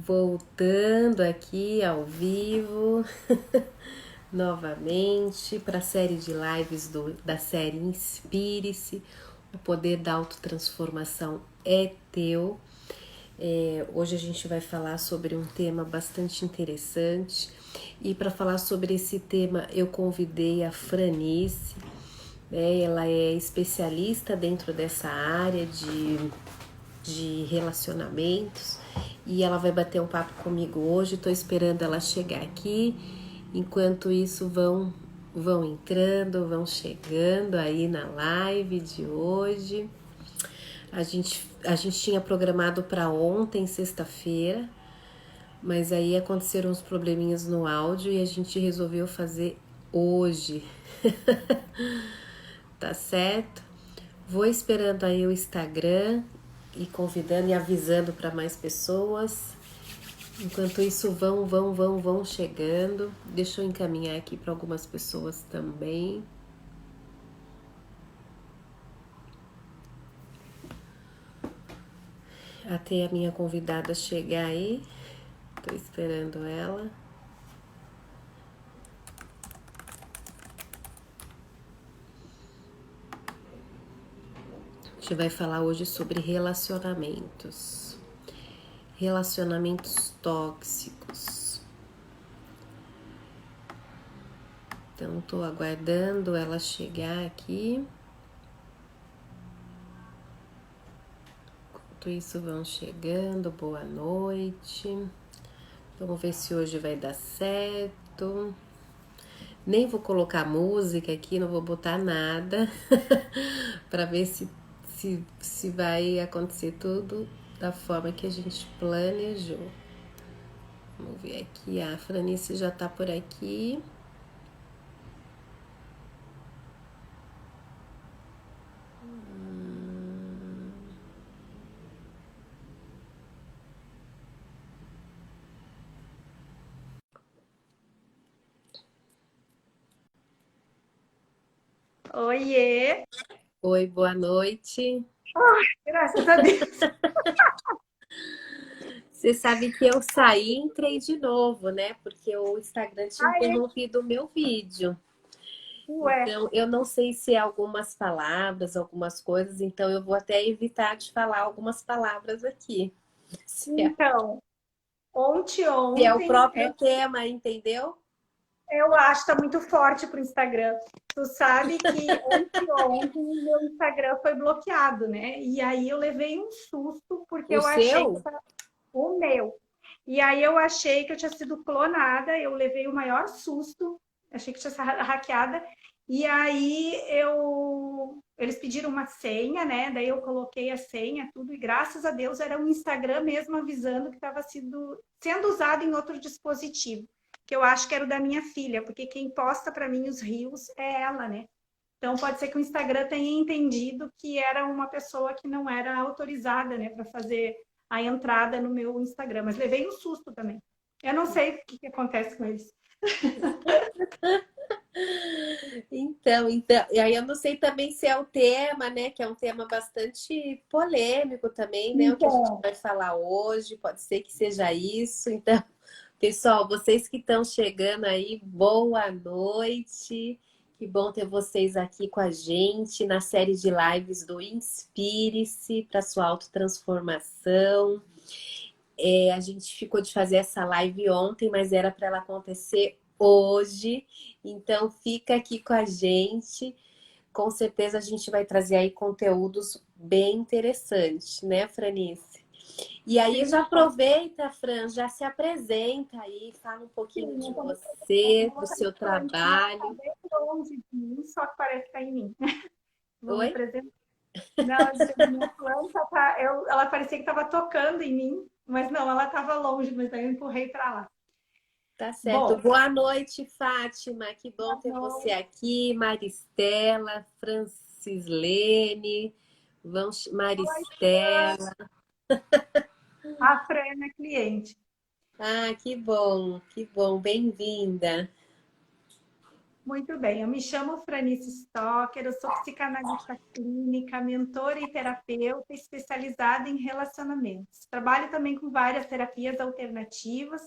Voltando aqui ao vivo novamente para a série de lives da série Inspire-se, o poder da autotransformação é teu. Hoje a gente vai falar sobre um tema bastante interessante e para falar sobre esse tema eu convidei a Franice, né? Ela é especialista dentro dessa área de relacionamentos e ela vai bater um papo comigo hoje. Estou esperando ela chegar aqui. Enquanto isso, vão entrando, vão chegando aí na live de hoje. A gente tinha programado para ontem, sexta-feira, mas aí aconteceram uns probleminhas no áudio e a gente resolveu fazer hoje. Tá certo? Vou esperando aí o Instagram e convidando e avisando para mais pessoas. Enquanto isso, vão chegando. Deixa eu encaminhar aqui para algumas pessoas também. Até a minha convidada chegar aí. Tô esperando ela. A gente vai falar hoje sobre relacionamentos. Relacionamentos tóxicos. Então, tô aguardando ela chegar aqui. Enquanto isso, vão chegando. Boa noite. Vamos ver se hoje vai dar certo. Nem vou colocar música aqui, não vou botar nada para ver se vai acontecer tudo da forma que a gente planejou. Vamos ver aqui, a Franice já tá por aqui. Oiê! Oi, boa noite. Graças a Deus. Você sabe que eu saí e entrei de novo, né? Porque o Instagram tinha Ai, interrompido o meu vídeo. ué. Então, eu não sei se é algumas palavras, algumas coisas, então eu vou até evitar de falar algumas palavras aqui. Então, Se é o ontem, próprio tema, entendeu? eu acho que tá muito forte pro Instagram. Tu sabe que ontem meu Instagram foi bloqueado, né? E aí eu levei um susto, porque O eu achei que seu? o meu. E aí eu achei que eu tinha sido clonada, eu levei o maior susto, achei que tinha sido hackeada. E aí eles pediram uma senha, né? Daí eu coloquei a senha, tudo, e graças a Deus era o Instagram mesmo avisando que estava sendo usado em outro dispositivo, que eu acho que era o da minha filha, porque quem posta para mim os rios é ela, né? Então pode ser que o Instagram tenha entendido que era uma pessoa que não era autorizada, né, para fazer a entrada no meu Instagram, mas levei um susto também. Eu não sei o que acontece com eles. Então, e aí eu não sei também se é o tema, né? Que é um tema bastante polêmico também, né? O que a gente Então, vai falar hoje, pode ser que seja isso. Então, pessoal, vocês que estão chegando aí, boa noite. Que bom ter vocês aqui com a gente na série de lives do Inspire-se para sua autotransformação. A gente ficou de fazer essa live ontem, mas era para ela acontecer hoje. Então fica aqui com a gente. Com certeza a gente vai trazer aí conteúdos bem interessantes, né, Franice? E aí já sim, aproveita, Fran, já se apresenta aí, fala um pouquinho sim, de eu vou você, do botar seu a plantinha, ela tá trabalho. bem longe de mim, só que parece que tá em mim. Vou me Oi? apresentar. Não, eu disse, minha planta tá, ela parecia que estava tocando em mim, mas não, ela estava longe, mas daí eu empurrei para lá. Tá certo. Bom, Boa noite, Fátima. Que bom boa ter você noite. aqui. Maristela, Francislene, Oi, Fran. Maristela. A Fran é minha cliente. Ah, que bom, bem-vinda. Muito bem, eu me chamo Franice Stocker, eu sou psicanalista clínica, mentora e terapeuta especializada em relacionamentos. Trabalho também com várias terapias alternativas,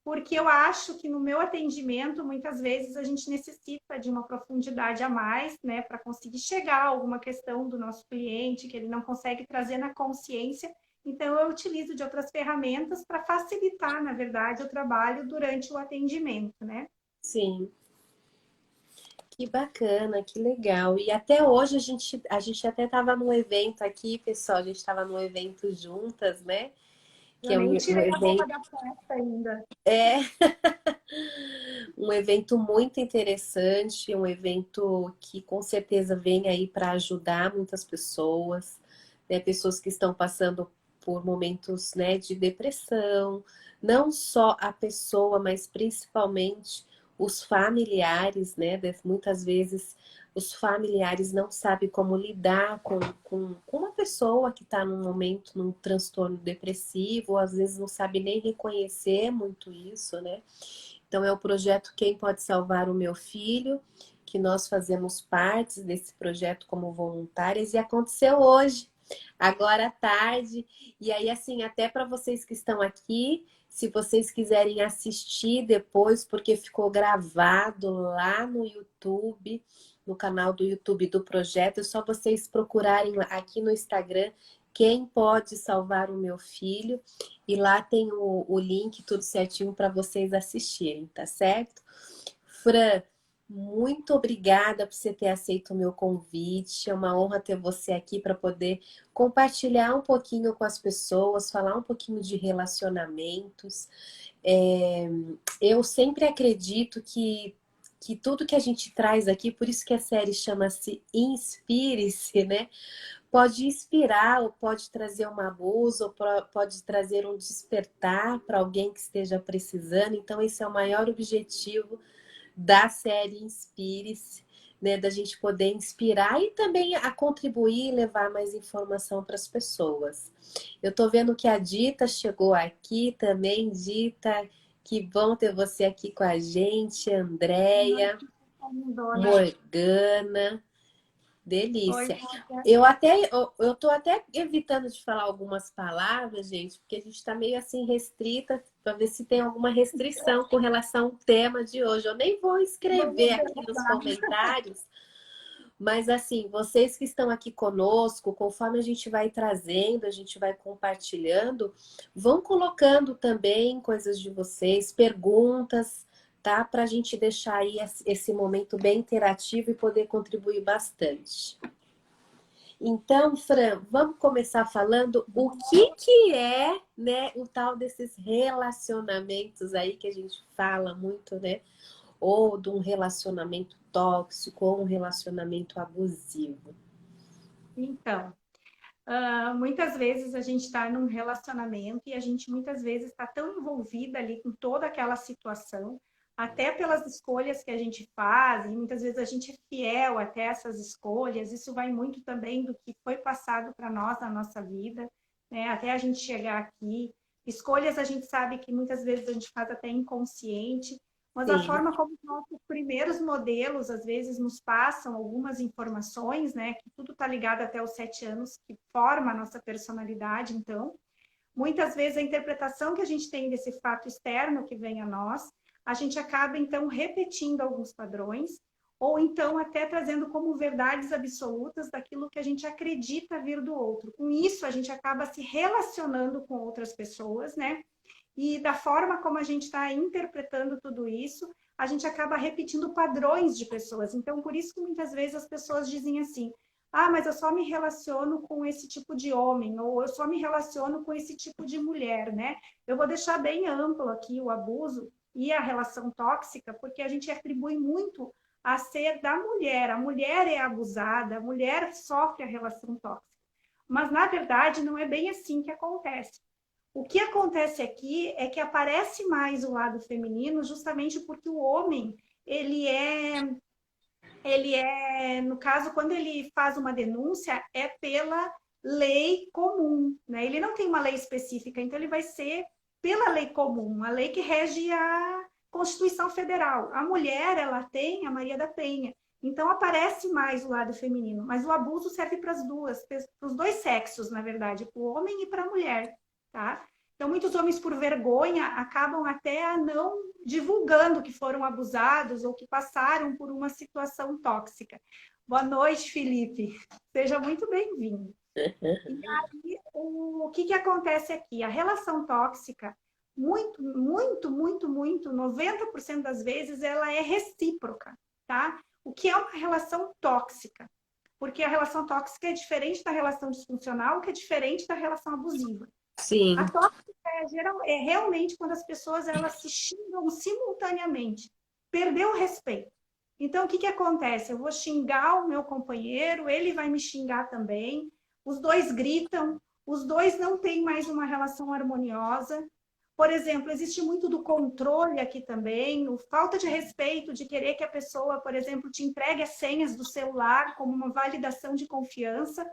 porque eu acho que no meu atendimento, muitas vezes a gente necessita de uma profundidade a mais, né, para conseguir chegar a alguma questão do nosso cliente que ele não consegue trazer na consciência. Então, eu utilizo de outras ferramentas para facilitar, na verdade, o trabalho durante o atendimento, né? Sim, que bacana, que legal. E até hoje a gente até estava num evento aqui, pessoal, a gente estava num evento juntas, né? Que Eu é nem um tirei a roupa evento, da festa ainda. é um evento muito interessante, um evento que com certeza vem aí para ajudar muitas pessoas, né? Pessoas que estão passando por momentos, né, de depressão, não só a pessoa, mas principalmente os familiares, né? Muitas vezes os familiares não sabem como lidar com uma pessoa que está num momento, num transtorno depressivo, ou às vezes não sabe nem reconhecer muito isso, né? Então é o projeto Quem Pode Salvar o Meu Filho, que nós fazemos parte desse projeto como voluntárias e aconteceu hoje, agora à tarde. E aí, assim, até para vocês que estão aqui, se vocês quiserem assistir depois, porque ficou gravado lá no YouTube, no canal do YouTube do projeto, é só vocês procurarem aqui no Instagram Quem Pode Salvar o Meu Filho. E lá tem o link, tudo certinho para vocês assistirem, tá certo? Fran, muito obrigada por você ter aceito o meu convite. É uma honra ter você aqui para poder compartilhar um pouquinho com as pessoas, falar um pouquinho de relacionamentos. É, eu sempre acredito que tudo que a gente traz aqui, por isso que a série chama-se Inspire-se, né? Pode inspirar, ou pode trazer uma luz, ou pode trazer um despertar para alguém que esteja precisando. Então, esse é o maior objetivo da série Inspire-se, né? Da gente poder inspirar e também a contribuir e levar mais informação para as pessoas. Eu estou vendo que a Dita chegou aqui também, Dita. Que bom ter você aqui com a gente, Andréia, Dona. Morgana. Oi, Delícia. Mônica. Eu tô até evitando de falar algumas palavras, gente, porque a gente está meio assim restrita para ver se tem alguma restrição com relação ao tema de hoje. Eu nem vou escrever Vamos ver, aqui nos tá? comentários, mas assim, vocês que estão aqui conosco, conforme a gente vai trazendo, a gente vai compartilhando, vão colocando também coisas de vocês, perguntas, tá? Para a gente deixar aí esse momento bem interativo e poder contribuir bastante. Então, Fran, vamos começar falando o que é, né, o tal desses relacionamentos aí que a gente fala muito, né? Ou de um relacionamento tóxico ou um relacionamento abusivo. Então, muitas vezes a gente está num relacionamento e a gente muitas vezes está tão envolvida ali com toda aquela situação, até pelas escolhas que a gente faz, e muitas vezes a gente é fiel até essas escolhas. Isso vai muito também do que foi passado para nós na nossa vida, né? Até a gente chegar aqui. Escolhas a gente sabe que muitas vezes a gente faz até inconsciente, mas a Sim, forma como os nossos primeiros modelos, às vezes, nos passam algumas informações, né? Que tudo está ligado até os 7 anos, que forma a nossa personalidade. Então, muitas vezes a interpretação que a gente tem desse fato externo que vem a nós, a gente acaba, então, repetindo alguns padrões, ou então até trazendo como verdades absolutas daquilo que a gente acredita vir do outro. Com isso, a gente acaba se relacionando com outras pessoas, né? E da forma como a gente está interpretando tudo isso, a gente acaba repetindo padrões de pessoas. Então, por isso que muitas vezes as pessoas dizem assim: ah, mas eu só me relaciono com esse tipo de homem, ou eu só me relaciono com esse tipo de mulher, né? Eu vou deixar bem amplo aqui o abuso e a relação tóxica, porque a gente atribui muito a ser da mulher. A mulher é abusada, a mulher sofre a relação tóxica. Mas, na verdade, não é bem assim que acontece. O que acontece aqui é que aparece mais o lado feminino, justamente porque o homem, no caso, quando ele faz uma denúncia, é pela lei comum, né? Ele não tem uma lei específica, então ele vai ser pela lei comum, a lei que rege Constituição Federal. A mulher, ela tem a Maria da Penha. Então, aparece mais o lado feminino. Mas o abuso serve para as duas, para os dois sexos, na verdade, para o homem e para a mulher, tá? Então, muitos homens, por vergonha, acabam até não divulgando que foram abusados ou que passaram por uma situação tóxica. Boa noite, Felipe. Seja muito bem-vindo. E aí, o que acontece aqui? A relação tóxica, muito, muito, muito, muito, 90% das vezes, ela é recíproca, tá? O que é uma relação tóxica? Porque a relação tóxica é diferente da relação disfuncional, que é diferente da relação abusiva. Sim. A tóxica é realmente quando as pessoas elas se xingam simultaneamente. Perdeu o respeito. Então, o que acontece? Eu vou xingar o meu companheiro, ele vai me xingar também, os dois gritam, os dois não têm mais uma relação harmoniosa. Por exemplo, existe muito do controle aqui também, falta de respeito, de querer que a pessoa, por exemplo, te entregue as senhas do celular como uma validação de confiança.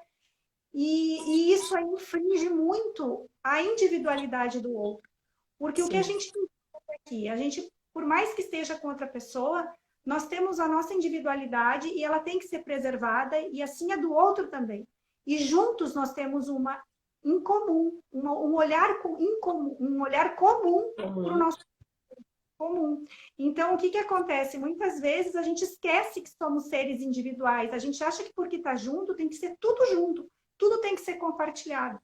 E isso aí infringe muito a individualidade do outro. Porque Sim. o que a gente tem aqui, a gente, por mais que esteja com outra pessoa, nós temos a nossa individualidade e ela tem que ser preservada, e assim a do outro também. E juntos nós temos uma em comum, um olhar comum, um olhar comum para o nosso comum. Então, o que acontece? Muitas vezes a gente esquece que somos seres individuais. A gente acha que porque está junto tem que ser tudo junto, tudo tem que ser compartilhado.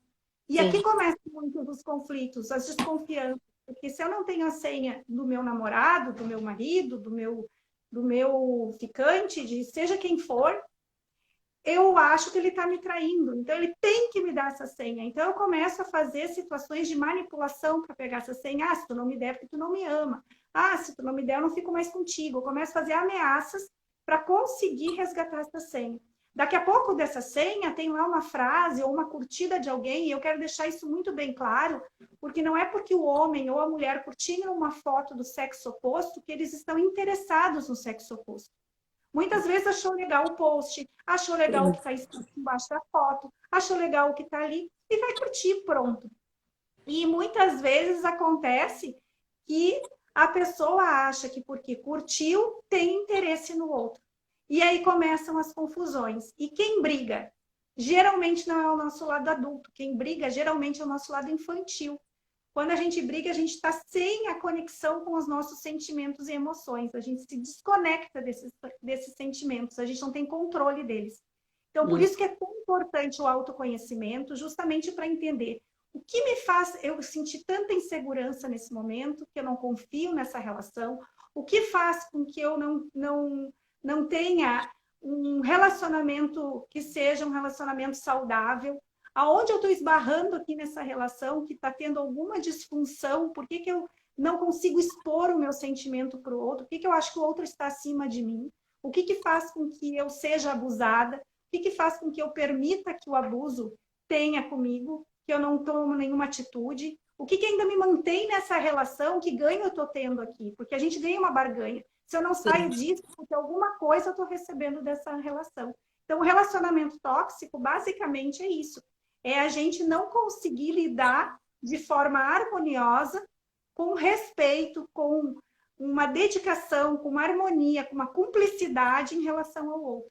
E Sim. aqui começam muitos os conflitos, as desconfianças. Porque se eu não tenho a senha do meu namorado, do meu marido, do meu ficante, de seja quem for, eu acho que ele está me traindo. Então, ele tem que me dar essa senha. Então, eu começo a fazer situações de manipulação para pegar essa senha. Ah, se tu não me der, porque tu não me ama. Ah, se tu não me der, eu não fico mais contigo. Eu começo a fazer ameaças para conseguir resgatar essa senha. Daqui a pouco dessa senha tem lá uma frase ou uma curtida de alguém, e eu quero deixar isso muito bem claro, porque não é porque o homem ou a mulher curtiram uma foto do sexo oposto que eles estão interessados no sexo oposto. Muitas vezes achou legal o post, achou legal o que está escrito embaixo da foto, achou legal o que está ali e vai curtir, pronto. E muitas vezes acontece que a pessoa acha que porque curtiu tem interesse no outro. E aí começam as confusões. E quem briga? Geralmente não é o nosso lado adulto. Quem briga geralmente é o nosso lado infantil. Quando a gente briga, a gente está sem a conexão com os nossos sentimentos e emoções. A gente se desconecta desses sentimentos, a gente não tem controle deles. Então, por isso que é tão importante o autoconhecimento, justamente para entender o que me faz eu sentir tanta insegurança nesse momento, que eu não confio nessa relação, o que faz com que eu não tenha um relacionamento que seja um relacionamento saudável, aonde eu estou esbarrando aqui nessa relação, que está tendo alguma disfunção, por que eu não consigo expor o meu sentimento para o outro, por que eu acho que o outro está acima de mim, o que faz com que eu seja abusada, o que faz com que eu permita que o abuso tenha comigo, que eu não tomo nenhuma atitude, o que ainda me mantém nessa relação, que ganho eu estou tendo aqui, porque a gente ganha uma barganha. Se eu não saio disso, porque alguma coisa eu estou recebendo dessa relação. Então, o relacionamento tóxico, basicamente, é isso. É a gente não conseguir lidar de forma harmoniosa, com respeito, com uma dedicação, com uma harmonia, com uma cumplicidade em relação ao outro.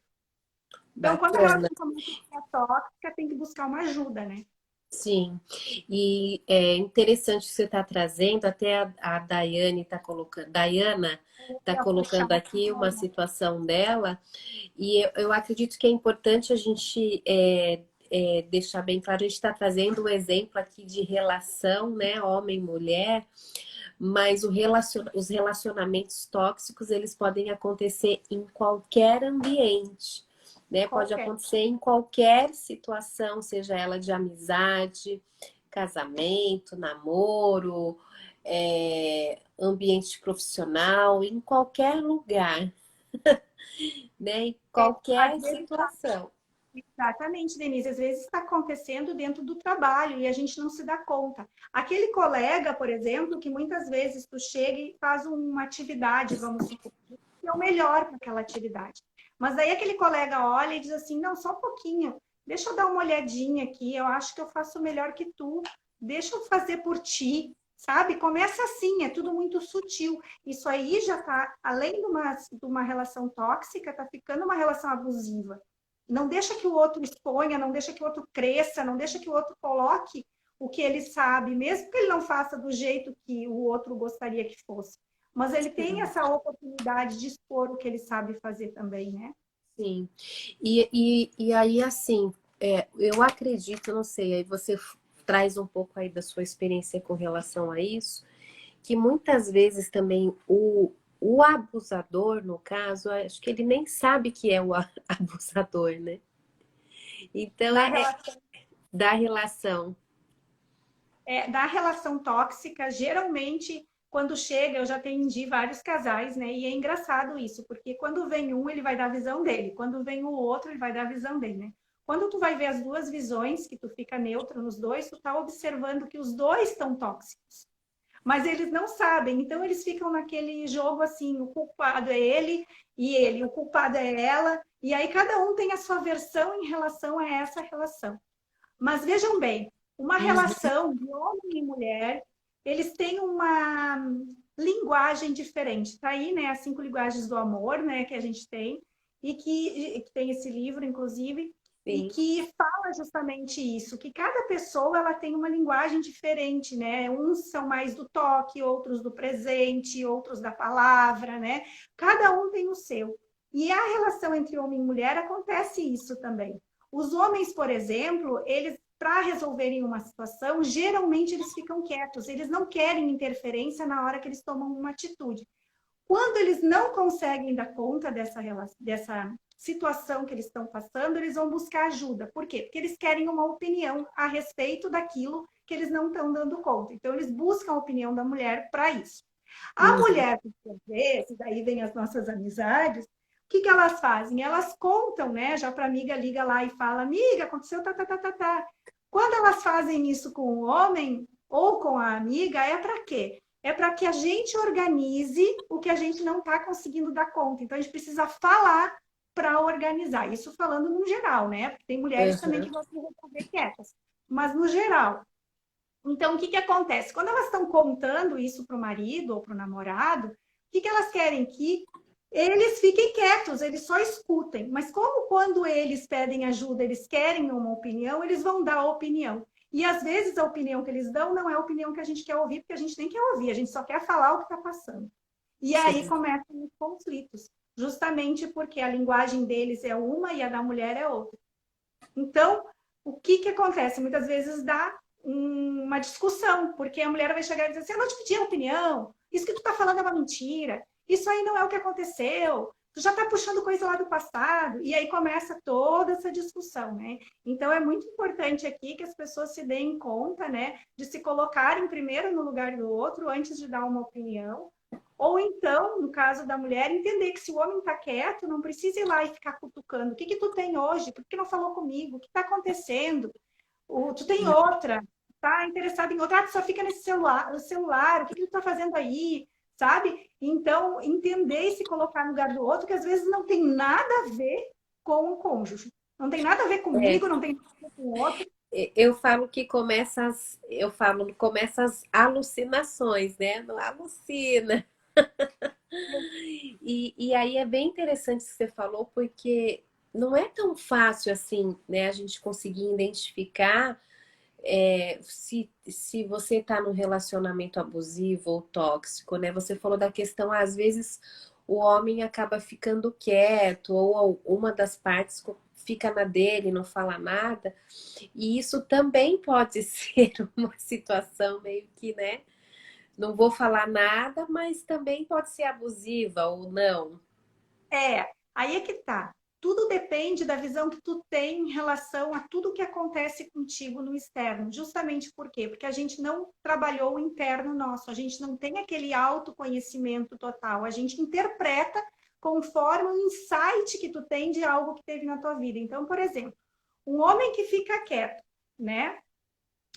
Então, quando a relação começa a ficar tóxica, tem que buscar uma ajuda, né? Sim, e é interessante que você está trazendo, até a Daiane está colocando, Daiana está colocando aqui uma situação dela, e eu acredito que é importante a gente deixar bem claro, a gente está trazendo um exemplo aqui de relação, né, homem-mulher, mas os relacionamentos tóxicos, eles podem acontecer em qualquer ambiente. Né? Pode acontecer em qualquer situação, seja ela de amizade, casamento, namoro, ambiente profissional, em qualquer lugar, né? Em qualquer situação. Exatamente, Denise. Às vezes está acontecendo dentro do trabalho e a gente não se dá conta. Aquele colega, por exemplo, que muitas vezes tu chega e faz uma atividade, vamos supor, que é o melhor para aquela atividade. Mas aí aquele colega olha e diz assim, não, só um pouquinho, deixa eu dar uma olhadinha aqui, eu acho que eu faço melhor que tu, deixa eu fazer por ti, sabe? Começa assim, é tudo muito sutil. Isso aí já está, além de uma relação tóxica, está ficando uma relação abusiva. Não deixa que o outro exponha, não deixa que o outro cresça, não deixa que o outro coloque o que ele sabe, mesmo que ele não faça do jeito que o outro gostaria que fosse. Mas ele tem Sim. essa oportunidade de expor o que ele sabe fazer também, né? Sim. E aí, assim, eu acredito, não sei, aí você traz um pouco aí da sua experiência com relação a isso, que muitas vezes também o abusador, no caso, acho que ele nem sabe que é o abusador, né? Então, Da relação da relação. da relação tóxica, geralmente, quando chega, eu já atendi vários casais, né? E é engraçado isso, porque quando vem um, ele vai dar a visão dele. Quando vem o outro, ele vai dar a visão dele, né? Quando tu vai ver as duas visões, que tu fica neutro nos dois, tu tá observando que os dois estão tóxicos. Mas eles não sabem, então eles ficam naquele jogo assim, o culpado é ele, o culpado é ela, e aí cada um tem a sua versão em relação a essa relação. Mas vejam bem, uma Uhum. relação de homem e mulher, eles têm uma linguagem diferente. Tá aí, né, as 5 linguagens do amor, né, que a gente tem, e que tem esse livro, inclusive, e Sim. que fala justamente isso, que cada pessoa ela tem uma linguagem diferente, né? Uns são mais do toque, outros do presente, outros da palavra, né? Cada um tem o seu. E a relação entre homem e mulher acontece isso também. Os homens, por exemplo, eles, para resolverem uma situação, geralmente eles ficam quietos, eles não querem interferência na hora que eles tomam uma atitude. Quando eles não conseguem dar conta dessa situação que eles estão passando, eles vão buscar ajuda. Por quê? Porque eles querem uma opinião a respeito daquilo que eles não estão dando conta. Então, eles buscam a opinião da mulher para isso. A Uhum. mulher, por vezes, aí vem as nossas amizades, que elas fazem? Elas contam, né? Já para a amiga liga lá e fala, amiga, aconteceu tá, tá, tá, tá, tá. Quando elas fazem isso com o homem ou com a amiga, é para quê? É para que a gente organize o que a gente não está conseguindo dar conta. Então, a gente precisa falar para organizar. Isso falando no geral, né? Porque tem mulheres também que Uhum. gostam de resolver quietas. Mas no geral. Então, o que, que acontece? Quando elas estão contando isso para o marido ou para o namorado, o que, que elas querem? Que eles fiquem quietos, eles só escutem. Mas como quando eles pedem ajuda, eles querem uma opinião, eles vão dar a opinião. E às vezes a opinião que eles dão não é a opinião que a gente quer ouvir, porque a gente nem quer ouvir, a gente só quer falar o que está passando. E aí Sim. começam os conflitos, justamente porque a linguagem deles é uma e a da mulher é outra. Então, o que, que acontece? Muitas vezes dá uma discussão, porque a mulher vai chegar e dizer assim: eu não te pedi a opinião, isso que tu está falando é uma mentira, isso aí não é o que aconteceu, tu já está puxando coisa lá do passado, e aí começa toda essa discussão, né? Então é muito importante aqui que as pessoas se deem conta, né, de se colocarem primeiro no lugar do outro antes de dar uma opinião, ou então, no caso da mulher, entender que se o homem está quieto, não precisa ir lá e ficar cutucando. O que que tu tem hoje? Por que não falou comigo? O que está acontecendo? Tu tem outra? Tá interessado em outra? Ah, tu só fica nesse celular, no celular. O que que tu está fazendo aí? Sabe? Então, entender e se colocar no lugar do outro, que às vezes não tem nada a ver com o cônjuge. Não tem nada a ver É, comigo, não tem nada a ver com o outro. eu falo que começa as alucinações, né? Não alucina. E aí é bem interessante o que você falou, porque não é tão fácil assim, né? A gente conseguir identificar se você está num relacionamento abusivo ou tóxico, né? Você falou da questão, às vezes o homem acaba ficando quieto, ou uma das partes fica na dele, não fala nada, e isso também pode ser uma situação meio que, né? Não vou falar nada, mas também pode ser abusiva ou não. Aí é que tá. Tudo depende da visão que tu tem em relação a tudo que acontece contigo no externo. Justamente por quê? Porque a gente não trabalhou o interno nosso, a gente não tem aquele autoconhecimento total. A gente interpreta conforme o insight que tu tem de algo que teve na tua vida. Então, por exemplo, um homem que fica quieto, né?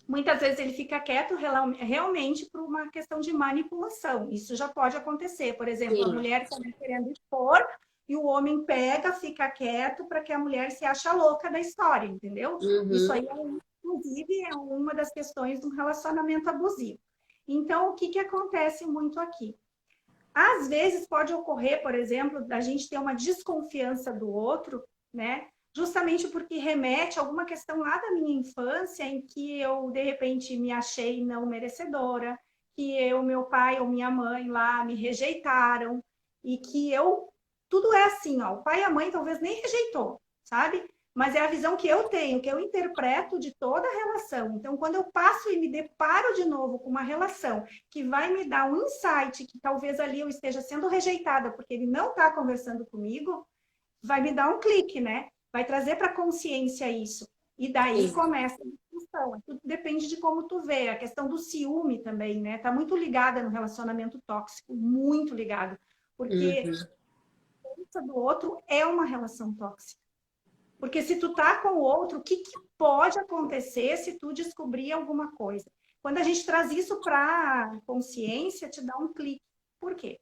Muitas vezes ele fica quieto realmente por uma questão de manipulação. Isso já pode acontecer. Por exemplo, a Sim. mulher está querendo expor e o homem pega, fica quieto para que a mulher se ache louca da história, entendeu? Isso Uhum. aí, inclusive, é uma das questões do relacionamento abusivo. Então, o que que acontece muito aqui? Às vezes pode ocorrer, por exemplo, da gente ter uma desconfiança do outro, né? Justamente porque remete a alguma questão lá da minha infância em que eu, de repente, me achei não merecedora, que meu pai ou minha mãe lá me rejeitaram e que eu... Tudo é assim, ó. O pai e a mãe talvez nem rejeitou, sabe? Mas é a visão que eu tenho, que eu interpreto de toda a relação. Então, quando eu passo e me deparo de novo com uma relação que vai me dar um insight que talvez ali eu esteja sendo rejeitada porque ele não está conversando comigo, vai me dar um clique, né? Vai trazer para a consciência isso. E daí Sim. começa a discussão. Tudo depende de como tu vê. A questão do ciúme também, né? Tá muito ligada no relacionamento tóxico, muito ligado. Porque Uhum. a do outro é uma relação tóxica. Porque se tu tá com o outro, o que, que pode acontecer se tu descobrir alguma coisa? Quando a gente traz isso para consciência, te dá um clique. Por quê?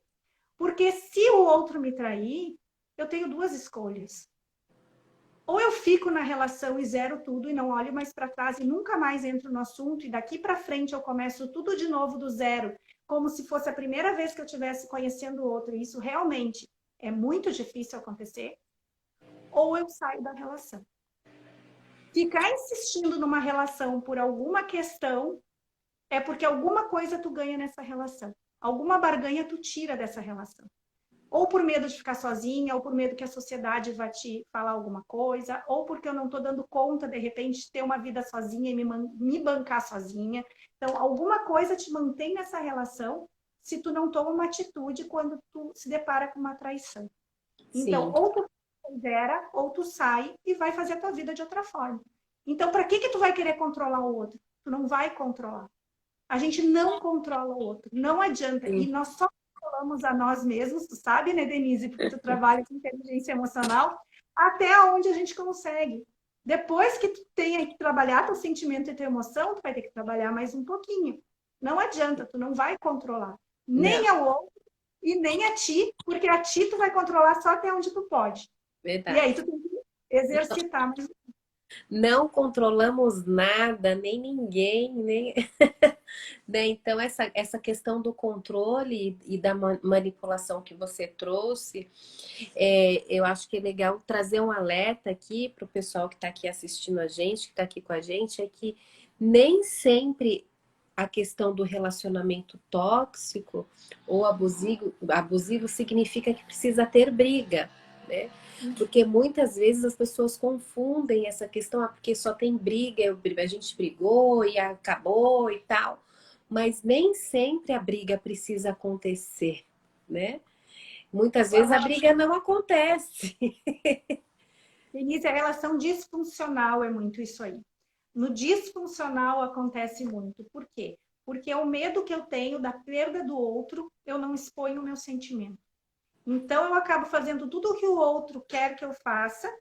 Porque se o outro me trair, eu tenho duas escolhas. Ou eu fico na relação e zero tudo e não olho mais para trás e nunca mais entro no assunto e daqui para frente eu começo tudo de novo do zero, como se fosse a primeira vez que eu estivesse conhecendo o outro. E isso realmente é muito difícil acontecer. Ou eu saio da relação. Ficar insistindo numa relação por alguma questão é porque alguma coisa tu ganha nessa relação. Alguma barganha tu tira dessa relação. Ou por medo de ficar sozinha, ou por medo que a sociedade vai te falar alguma coisa, ou porque eu não estou dando conta, de repente, de ter uma vida sozinha e me bancar sozinha. Então, alguma coisa te mantém nessa relação se tu não toma uma atitude quando tu se depara com uma traição. Então, Sim. ou tu considera, ou tu sai e vai fazer a tua vida de outra forma. Então, para que que tu vai querer controlar o outro? Tu não vai controlar. A gente não controla o outro, não adianta. E Sim. nós só controlamos a nós mesmos, tu sabe, né, Denise? Porque tu trabalha com inteligência emocional, até onde a gente consegue. Depois que tu tenha que trabalhar teu sentimento e tua emoção, tu vai ter que trabalhar mais um pouquinho. Não adianta, tu não vai controlar. Não, Nem ao outro e nem a ti, porque a ti tu vai controlar só até onde tu pode. E aí verdade. tu tem que exercitar mais. Não controlamos nada, nem ninguém, nem. Né? Então, essa questão do controle e da manipulação que você trouxe, eu acho que é legal trazer um alerta aqui para o pessoal que está aqui assistindo a gente, que está aqui com a gente, é que nem sempre a questão do relacionamento tóxico ou abusivo significa que precisa ter briga, né? Porque muitas vezes as pessoas confundem essa questão, porque só tem briga, a gente brigou e acabou e tal. Mas nem sempre a briga precisa acontecer, né? Muitas vezes a briga não acontece. Denise, a relação disfuncional é muito isso aí. No disfuncional acontece muito. Por quê? Porque é o medo que eu tenho da perda do outro, eu não exponho o meu sentimento. Então eu acabo fazendo tudo o que o outro quer que eu faça,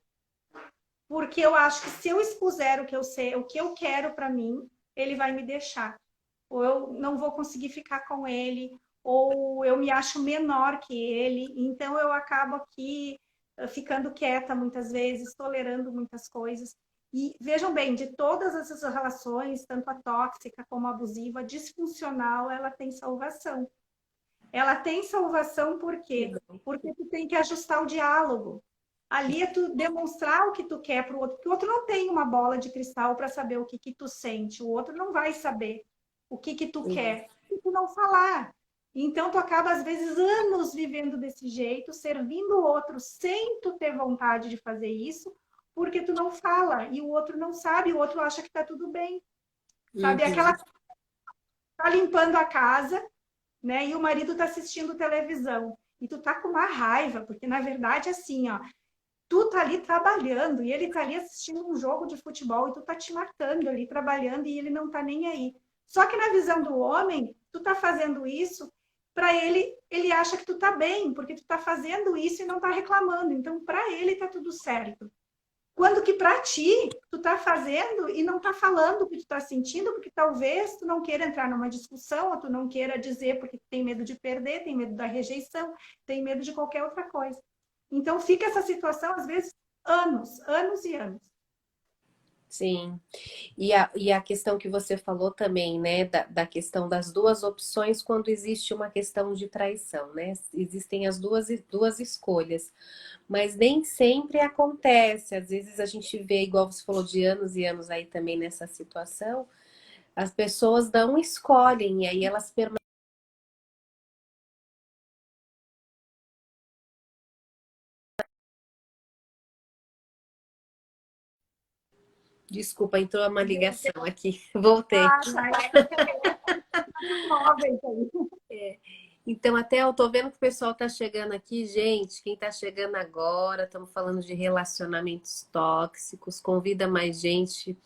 porque eu acho que se eu expuser o que eu sei, o que eu quero para mim, ele vai me deixar. Ou eu não vou conseguir ficar com ele, ou eu me acho menor que ele. Então eu acabo aqui ficando quieta muitas vezes, tolerando muitas coisas. E vejam bem, de todas essas relações, tanto a tóxica como a abusiva, a disfuncional, ela tem salvação. Ela tem salvação por quê? Porque tu tem que ajustar o diálogo. Ali é tu demonstrar o que tu quer para o outro, porque o outro não tem uma bola de cristal para saber o que que tu sente, o outro não vai saber o que que tu quer, se tu não falar. Então tu acaba às vezes anos vivendo desse jeito, servindo o outro sem tu ter vontade de fazer isso, porque tu não fala e o outro não sabe, o outro acha que tá tudo bem. Sabe aquela Uhum. tá limpando a casa, né? E o marido tá assistindo televisão. E tu tá com uma raiva, porque na verdade assim, ó, tu tá ali trabalhando e ele tá ali assistindo um jogo de futebol e tu tá te matando ali trabalhando e ele não tá nem aí. Só que na visão do homem, tu tá fazendo isso para ele, ele acha que tu tá bem, porque tu tá fazendo isso e não tá reclamando. Então, para ele tá tudo certo. Quando que para ti, tu tá fazendo e não tá falando o que tu tá sentindo, porque talvez tu não queira entrar numa discussão, ou tu não queira dizer porque tem medo de perder, tem medo da rejeição, tem medo de qualquer outra coisa. Então fica essa situação, às vezes, anos, anos e anos. Sim. E a questão que você falou também, né, da questão das duas opções quando existe uma questão de traição, né? Existem as duas escolhas, mas nem sempre acontece. Às vezes a gente vê, igual você falou, de anos e anos aí também nessa situação, as pessoas não escolhem, e aí elas permanecem. Desculpa, entrou uma ligação aqui. Voltei. Ah, tá. Eu acho que os móveis aí. Então, até eu tô vendo que o pessoal tá chegando aqui, gente. Quem tá chegando agora, estamos falando de relacionamentos tóxicos. Convida mais gente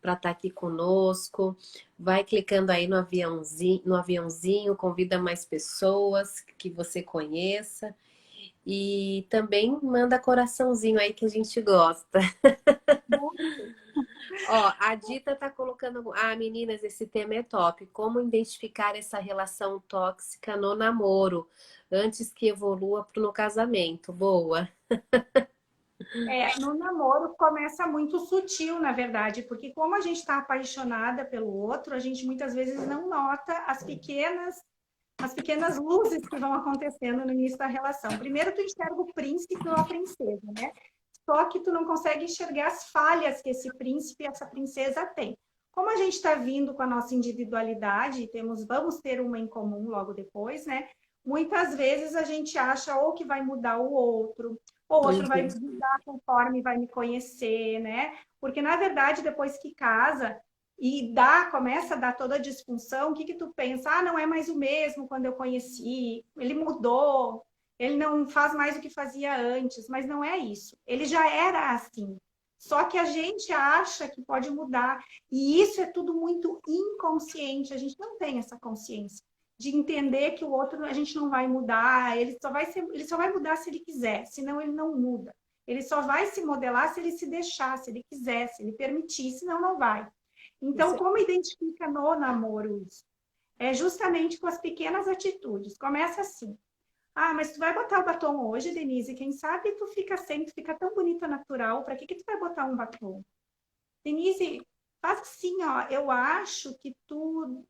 para estar aqui conosco. Vai clicando aí no aviãozinho, convida mais pessoas que você conheça. E também manda coraçãozinho aí que a gente gosta. Ó, a Dita tá colocando. Ah, meninas, esse tema é top. Como identificar essa relação tóxica no namoro antes que evolua no casamento? Boa. No namoro começa muito sutil, na verdade, porque como a gente está apaixonada pelo outro, a gente muitas vezes não nota as pequenas luzes que vão acontecendo no início da relação. Primeiro, tu enxerga o príncipe ou a princesa, né? Só que tu não consegue enxergar as falhas que esse príncipe e essa princesa têm. Como a gente está vindo com a nossa individualidade, vamos ter uma em comum logo depois, né? Muitas vezes a gente acha ou que vai mudar ou o outro vai Uhum. mudar conforme vai me conhecer, né? Porque, na verdade, depois que casa, começa a dar toda a disfunção, o que tu pensa? Ah, não é mais o mesmo quando eu conheci, ele mudou, ele não faz mais o que fazia antes, mas não é isso. Ele já era assim. Só que a gente acha que pode mudar. E isso é tudo muito inconsciente. A gente não tem essa consciência de entender que o outro a gente não vai mudar, ele só vai mudar se ele quiser, senão ele não muda. Ele só vai se modelar se ele se deixar, se ele quiser, se ele permitir, senão não vai. Então, Isso como identifica no namoro isso? É justamente com as pequenas atitudes. Começa assim. Ah, mas tu vai botar o batom hoje, Denise? Quem sabe tu fica sem, tu fica tão bonita natural. Para que tu vai botar um batom? Denise, faz assim, ó. Eu acho que tu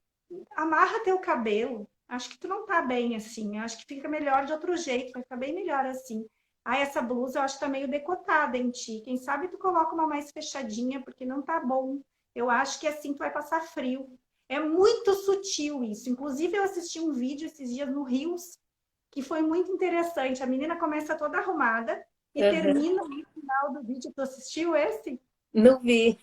amarra teu cabelo. Acho que tu não tá bem assim. Acho que fica melhor de outro jeito. Vai ficar bem melhor assim. Ah, essa blusa eu acho que tá meio decotada em ti. Quem sabe tu coloca uma mais fechadinha, porque não tá bom. Eu acho que assim tu vai passar frio. É muito sutil isso. Inclusive, eu assisti um vídeo esses dias no Rios que foi muito interessante. A menina começa toda arrumada e Aham. termina no final do vídeo. Tu assistiu esse? Não vi.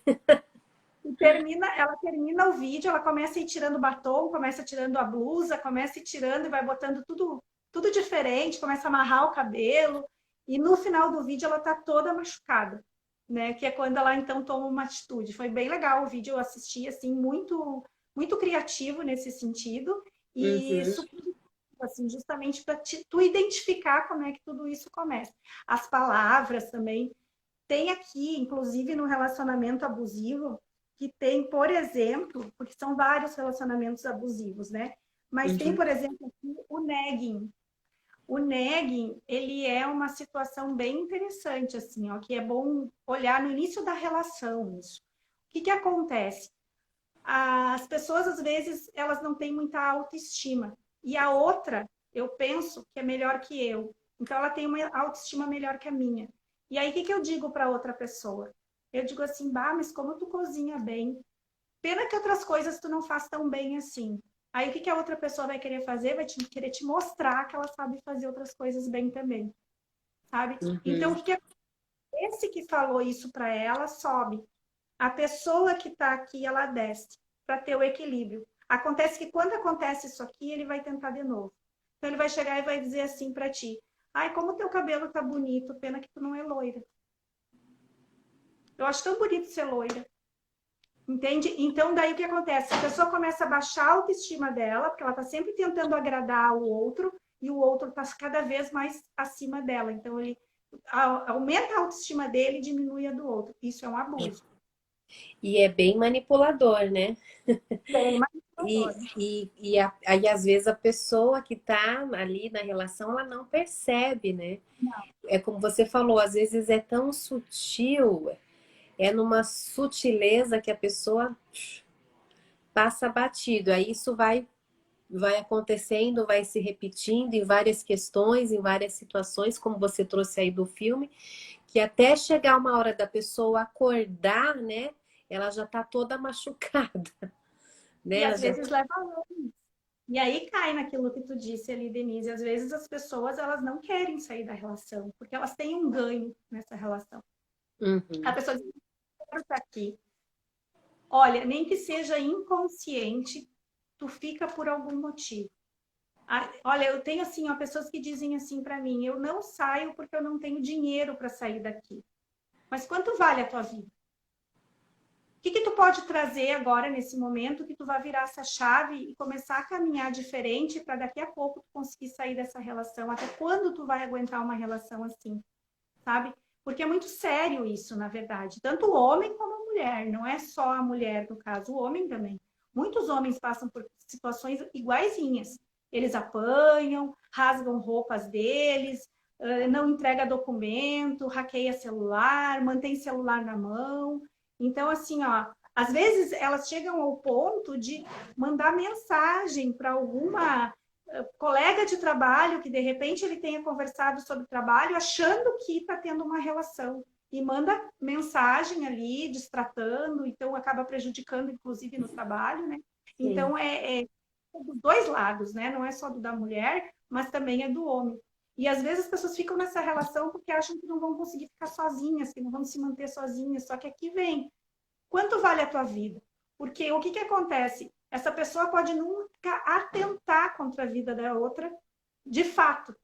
Ela termina o vídeo, ela começa a ir tirando o batom, começa tirando a blusa, começa a ir tirando e vai botando tudo diferente, começa a amarrar o cabelo. E no final do vídeo ela tá toda machucada, né? Que é quando ela então toma uma atitude. Foi bem legal o vídeo, eu assisti assim, muito criativo nesse sentido e Uhum. super assim, justamente para tu identificar como é que tudo isso começa. As palavras também. Tem aqui, inclusive no relacionamento abusivo, que tem, por exemplo, porque são vários relacionamentos abusivos, né? Mas tem, Uhum. por exemplo, aqui o negging. O negging, ele é uma situação bem interessante, assim, ó, que é bom olhar no início da relação isso. O que acontece? As pessoas, às vezes, elas não têm muita autoestima. E a outra, eu penso que é melhor que eu. Então, ela tem uma autoestima melhor que a minha. E aí, o que eu digo para outra pessoa? Eu digo assim, bah, mas como tu cozinha bem. Pena que outras coisas tu não faz tão bem assim. Aí, o que a outra pessoa vai querer fazer? Querer te mostrar que ela sabe fazer outras coisas bem também, sabe? Então, Uhum. esse que falou isso para ela sobe. A pessoa que está aqui, ela desce para ter o equilíbrio. Acontece que quando acontece isso aqui, ele vai tentar de novo. Então ele vai chegar e vai dizer assim para ti: "Ai, como teu cabelo tá bonito, pena que tu não é loira. Eu acho tão bonito ser loira." Entende? Então daí o que acontece? A pessoa começa a baixar a autoestima dela, porque ela tá sempre tentando agradar o outro e o outro tá cada vez mais acima dela. Então ele aumenta a autoestima dele e diminui a do outro. Isso é um abuso. E é bem manipulador, né? Bem E, manipulador. aí, às vezes, a pessoa que tá ali na relação, ela não percebe, né? É como você falou, às vezes é tão sutil. é numa sutileza que a pessoa passa batido. Aí isso vai acontecendo, vai se repetindo em várias questões, em várias situações, como você trouxe aí do filme, que até chegar uma hora da pessoa acordar, né? Ela já tá toda machucada, né? E Ela às já... vezes leva anos. E aí cai naquilo que tu disse ali, Denise. Às vezes as pessoas elas não querem sair da relação, porque elas têm um ganho nessa relação. A Uhum. pessoa diz, eu quero estar aqui. Olha, nem que seja inconsciente, tu fica por algum motivo. Olha, eu tenho assim, ó, pessoas que dizem assim para mim, eu não saio porque eu não tenho dinheiro para sair daqui. Mas quanto vale a tua vida? O que tu pode trazer agora nesse momento que tu vai virar essa chave e começar a caminhar diferente para daqui a pouco tu conseguir sair dessa relação? Até quando tu vai aguentar uma relação assim, sabe? Porque é muito sério isso, na verdade. Tanto o homem como a mulher. Não é só a mulher, no caso, o homem também. Muitos homens passam por situações iguaizinhas. Eles apanham, rasgam roupas deles, não entrega documento, hackeia celular, mantém celular na mão. Então, assim, ó, às vezes elas chegam ao ponto de mandar mensagem para alguma colega de trabalho que de repente ele tenha conversado sobre trabalho achando que está tendo uma relação e manda mensagem ali destratando, então acaba prejudicando inclusive no trabalho, né? Sim. Então é dos dois lados, né? Não é só do da mulher, mas também é do homem. E às vezes as pessoas ficam nessa relação porque acham que não vão conseguir ficar sozinhas, que não vão se manter sozinhas. Só que aqui vem, quanto vale a tua vida? Porque o que, que acontece? Essa pessoa pode nunca atentar contra a vida da outra, de fato.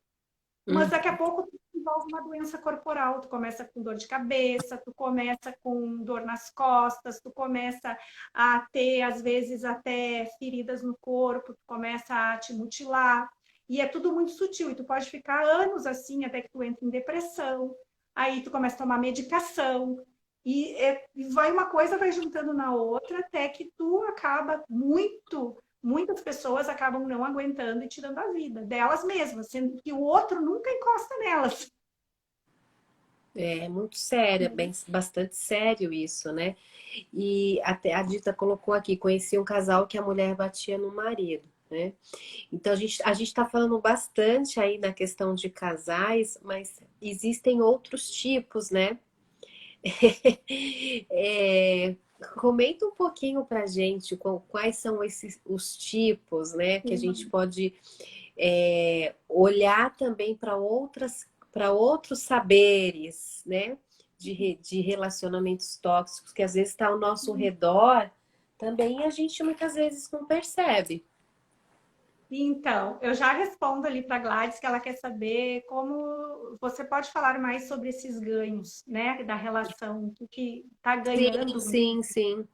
Mas Uhum. daqui a pouco tu envolve uma doença corporal. Tu começa com dor de cabeça, tu começa com dor nas costas, tu começa a ter, às vezes, até feridas no corpo, tu começa a te mutilar. E é tudo muito sutil. E tu pode ficar anos assim, até que tu entra em depressão. Aí tu começa a tomar medicação. E vai uma coisa vai juntando na outra até que tu acaba muitas pessoas acabam não aguentando e tirando a vida delas mesmas, sendo que o outro nunca encosta nelas. É muito sério, é bem, bastante sério isso, né? E até a Dita colocou aqui, conheci um casal que a mulher batia no marido, né? Então a gente está falando bastante aí na questão de casais, mas existem outros tipos, né? É, comenta um pouquinho pra gente quais são esses os tipos, né? Que a gente Sim. pode olhar também para outros saberes, né? De relacionamentos tóxicos que às vezes está ao nosso redor, também a gente muitas vezes não percebe. Então, eu já respondo ali para a Gladys que ela quer saber como você pode falar mais sobre esses ganhos, né, da relação, o que está Sim, ganhando. sim, sim.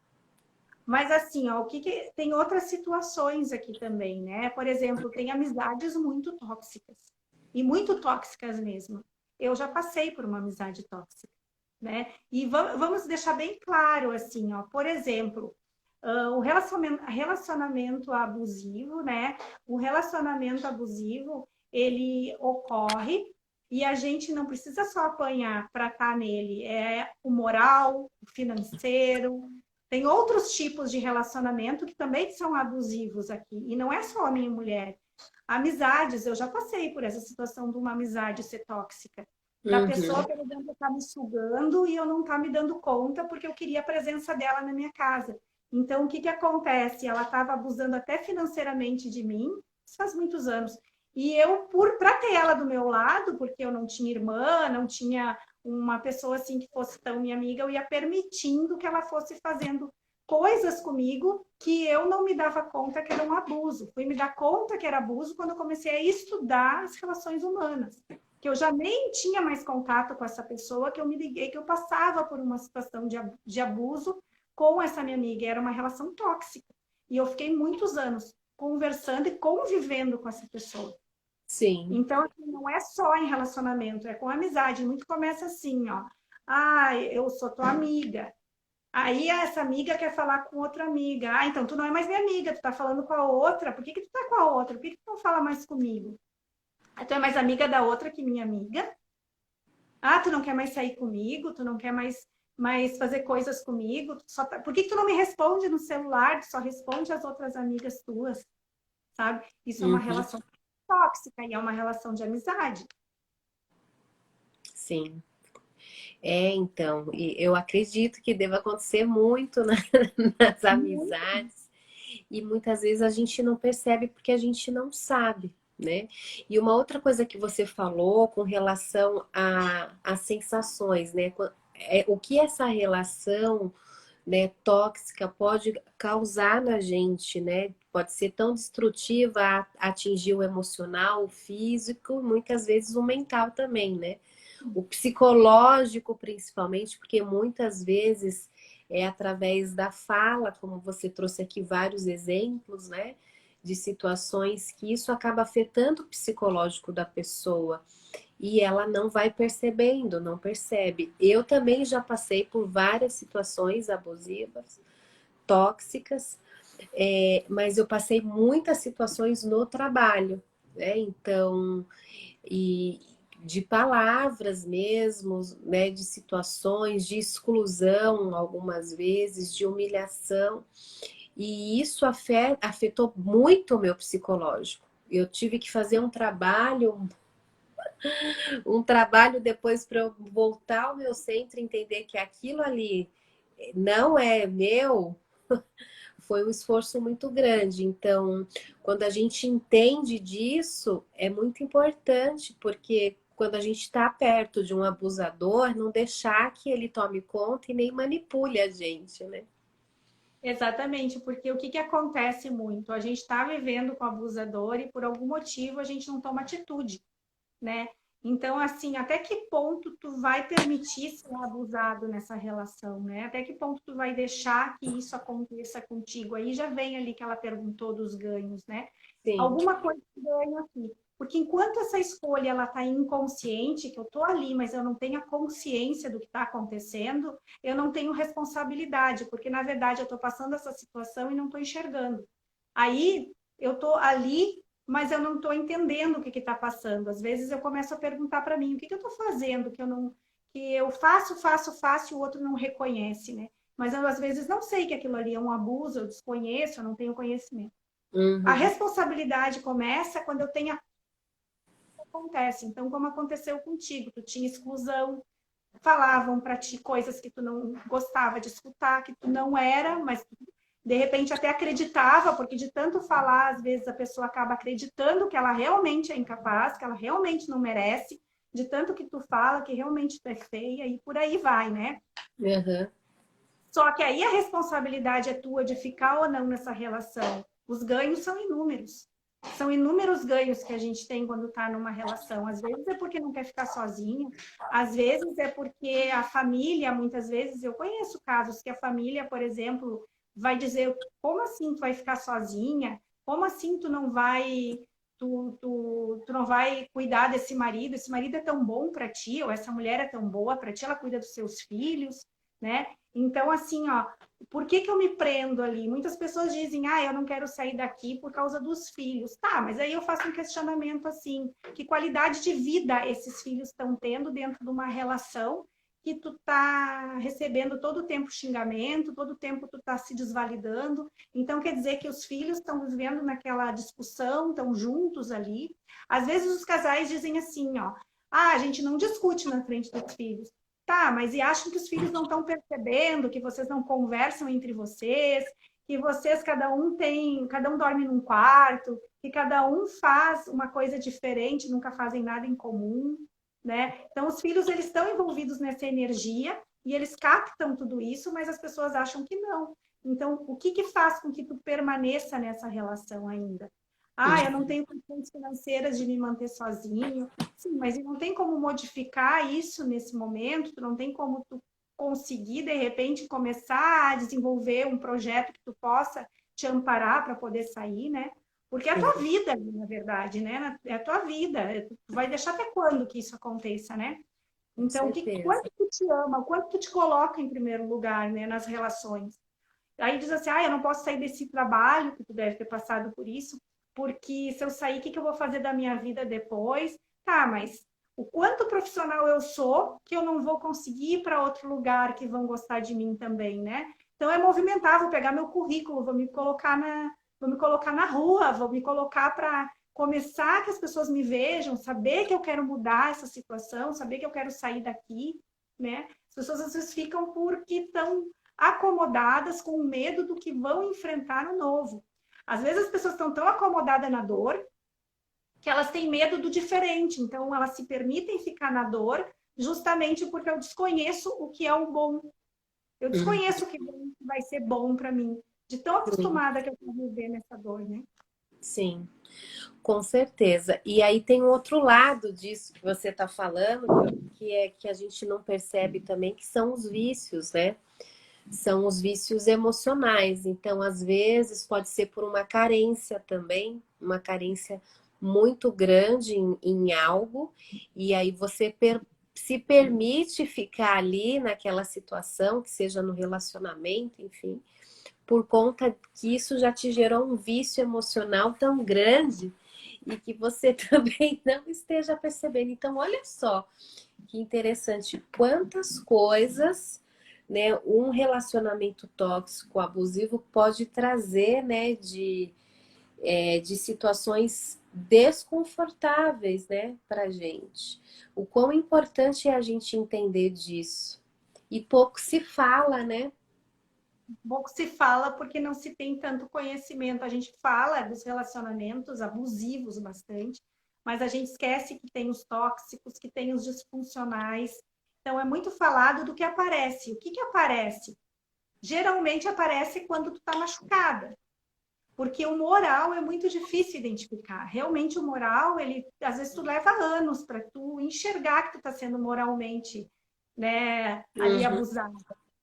Mas assim, ó, tem outras situações aqui também, né? Por exemplo, tem amizades muito tóxicas e muito tóxicas mesmo. Eu já passei por uma amizade tóxica, né? E vamos deixar bem claro assim, ó. Por exemplo, o relacionamento abusivo, né? O relacionamento abusivo ele ocorre e a gente não precisa só apanhar para estar nele. É o moral, o financeiro, tem outros tipos de relacionamento que também são abusivos aqui. E não é só homem e mulher. Amizades, eu já passei por essa situação de uma amizade ser tóxica. Da pessoa, Uhum. por exemplo, estar me sugando e eu não estar me dando conta porque eu queria a presença dela na minha casa. Então, o que, que acontece? Ela estava abusando até financeiramente de mim, isso faz muitos anos. E eu, para ter ela do meu lado, porque eu não tinha irmã, não tinha uma pessoa assim que fosse tão minha amiga, eu ia permitindo que ela fosse fazendo coisas comigo que eu não me dava conta que era um abuso. Fui me dar conta que era abuso quando eu comecei a estudar as relações humanas. Que eu já nem tinha mais contato com essa pessoa, que eu me liguei que eu passava por uma situação de abuso com essa minha amiga. Era uma relação tóxica. E eu fiquei muitos anos conversando e convivendo com essa pessoa. Sim. Então, assim, não é só em relacionamento, é com amizade. Muito começa assim, ó. Ah, eu sou tua amiga. Aí essa amiga quer falar com outra amiga. Ah, então tu não é mais minha amiga, tu tá falando com a outra. Por que que tu tá com a outra? Por que que tu não fala mais comigo? Ah, tu é mais amiga da outra que minha amiga? Ah, tu não quer mais sair comigo? Tu não quer mais mas fazer coisas comigo. Por que tu não me responde no celular? Tu só responde às outras amigas tuas, sabe? Isso é uma Uhum, relação tóxica e é uma relação de amizade. sim. Então, e eu acredito que deva acontecer muito nas amizades, e muitas vezes a gente não percebe porque a gente não sabe, né? E uma outra coisa que você falou com relação às sensações, né? O que essa relação, né, tóxica pode causar na gente, né? Pode ser tão destrutiva, atingir o emocional, o físico, muitas vezes o mental também, né? O psicológico, principalmente, porque muitas vezes é através da fala, como você trouxe aqui vários exemplos, né? De situações que isso acaba afetando o psicológico da pessoa e ela não vai percebendo, não percebe. Eu também já passei por várias situações abusivas, tóxicas, mas eu passei muitas situações no trabalho, né? Então, e de palavras mesmo, né? De situações, de exclusão, algumas vezes, de humilhação. E isso afetou muito o meu psicológico. Eu tive que fazer um trabalho depois para eu voltar ao meu centro e entender que aquilo ali não é meu, foi um esforço muito grande. Então, quando a gente entende disso, é muito importante, porque quando a gente está perto de um abusador, não deixar que ele tome conta e nem manipule a gente, né? Exatamente, porque o que que acontece muito? A gente está vivendo com o abusador e por algum motivo a gente não toma atitude, né? Então, assim, até que ponto tu vai permitir ser abusado nessa relação, né? Até que ponto tu vai deixar que isso aconteça contigo? Aí já vem ali que ela perguntou dos ganhos, né? Sim. Alguma coisa de ganho aqui. Porque enquanto essa escolha ela está inconsciente, que eu tô ali, mas eu não tenho a consciência do que está acontecendo, eu não tenho responsabilidade, porque na verdade eu estou passando essa situação e não estou enxergando. Aí eu estou ali, mas eu não estou entendendo o que está passando. Às vezes eu começo a perguntar para mim o que eu estou fazendo, que eu faço e o outro não reconhece, né? Mas eu às vezes não sei que aquilo ali é um abuso, eu desconheço, eu não tenho conhecimento. A Uhum. responsabilidade começa quando eu tenho a acontece. Então, como aconteceu contigo, tu tinha exclusão, falavam para ti coisas que tu não gostava de escutar, que tu não era, mas de repente até acreditava, porque de tanto falar, às vezes a pessoa acaba acreditando que ela realmente é incapaz, que ela realmente não merece, de tanto que tu fala que realmente tu é feia e por aí vai, né? Uhum. Só que aí a responsabilidade é tua de ficar ou não nessa relação. Os ganhos são inúmeros. São inúmeros ganhos que a gente tem quando está numa relação. Às vezes é porque não quer ficar sozinho, às vezes é porque a família, muitas vezes, eu conheço casos que a família, por exemplo, vai dizer: como assim tu vai ficar sozinha? Como assim tu não vai tu não vai cuidar desse marido? Esse marido é tão bom para ti, ou essa mulher é tão boa para ti, ela cuida dos seus filhos, né? Então, assim, ó, por que que eu me prendo ali? Muitas pessoas dizem, ah, eu não quero sair daqui por causa dos filhos. Tá, mas aí eu faço um questionamento assim, que qualidade de vida esses filhos estão tendo dentro de uma relação que tu tá recebendo todo o tempo xingamento, todo o tempo tu tá se desvalidando. Então, quer dizer que os filhos estão vivendo naquela discussão, estão juntos ali. Às vezes os casais dizem assim, ó, ah, a gente não discute na frente dos filhos. Tá, mas e acham que os filhos não estão percebendo, que vocês não conversam entre vocês, que vocês cada um dorme num quarto, que cada um faz uma coisa diferente, nunca fazem nada em comum, né? Então os filhos eles estão envolvidos nessa energia e eles captam tudo isso, mas as pessoas acham que não. Então, o que que faz com que tu permaneça nessa relação ainda? Ah, eu não tenho condições financeiras de me manter sozinho. Sim, mas não tem como modificar isso nesse momento, tu não tem como tu conseguir, de repente, começar a desenvolver um projeto que tu possa te amparar para poder sair, né? Porque é a tua Sim, vida, na verdade, né? É a tua vida. Tu vai deixar até quando que isso aconteça, né? com Então, certeza. quanto tu te ama, quanto tu te coloca em primeiro lugar, né, nas relações. Aí diz assim, ah, eu não posso sair desse trabalho, que tu deve ter passado por isso, porque se eu sair, o que que eu vou fazer da minha vida depois? Tá, mas o quanto profissional eu sou, que eu não vou conseguir ir para outro lugar que vão gostar de mim também, né? Então é movimentar, vou pegar meu currículo, vou me colocar na rua, vou me colocar para começar que as pessoas me vejam, saber que eu quero mudar essa situação, saber que eu quero sair daqui, né? As pessoas às vezes ficam porque estão acomodadas com medo do que vão enfrentar no novo. Às vezes as pessoas estão tão acomodadas na dor que elas têm medo do diferente, então elas se permitem ficar na dor justamente porque eu desconheço o que é o bom. Eu Uhum. desconheço o que vai ser bom para mim, de tão Sim, acostumada que eu estou viver nessa dor, né? sim, com certeza. E aí tem um outro lado disso que você está falando, que é que a gente não percebe também, que são os vícios, né? São os vícios emocionais. Então, às vezes, pode ser por uma carência também, uma carência muito grande em algo, e aí você se permite ficar ali naquela situação, que seja no relacionamento, enfim, por conta que isso já te gerou um vício emocional tão grande e que você também não esteja percebendo. Então, olha só que interessante, quantas coisas, né, um relacionamento tóxico, abusivo pode trazer, né, de situações desconfortáveis, né, pra gente. O quão importante é a gente entender disso. E pouco se fala, né? Pouco se fala porque não se tem tanto conhecimento. A gente fala dos relacionamentos abusivos bastante, mas a gente esquece que tem os tóxicos, que tem os disfuncionais. Então é muito falado do que aparece. O que que aparece? Geralmente aparece quando tu tá machucada. Porque o moral é muito difícil identificar. Realmente o moral, ele às vezes tu leva anos para tu enxergar que tu está sendo moralmente, né, ali Uhum. abusado.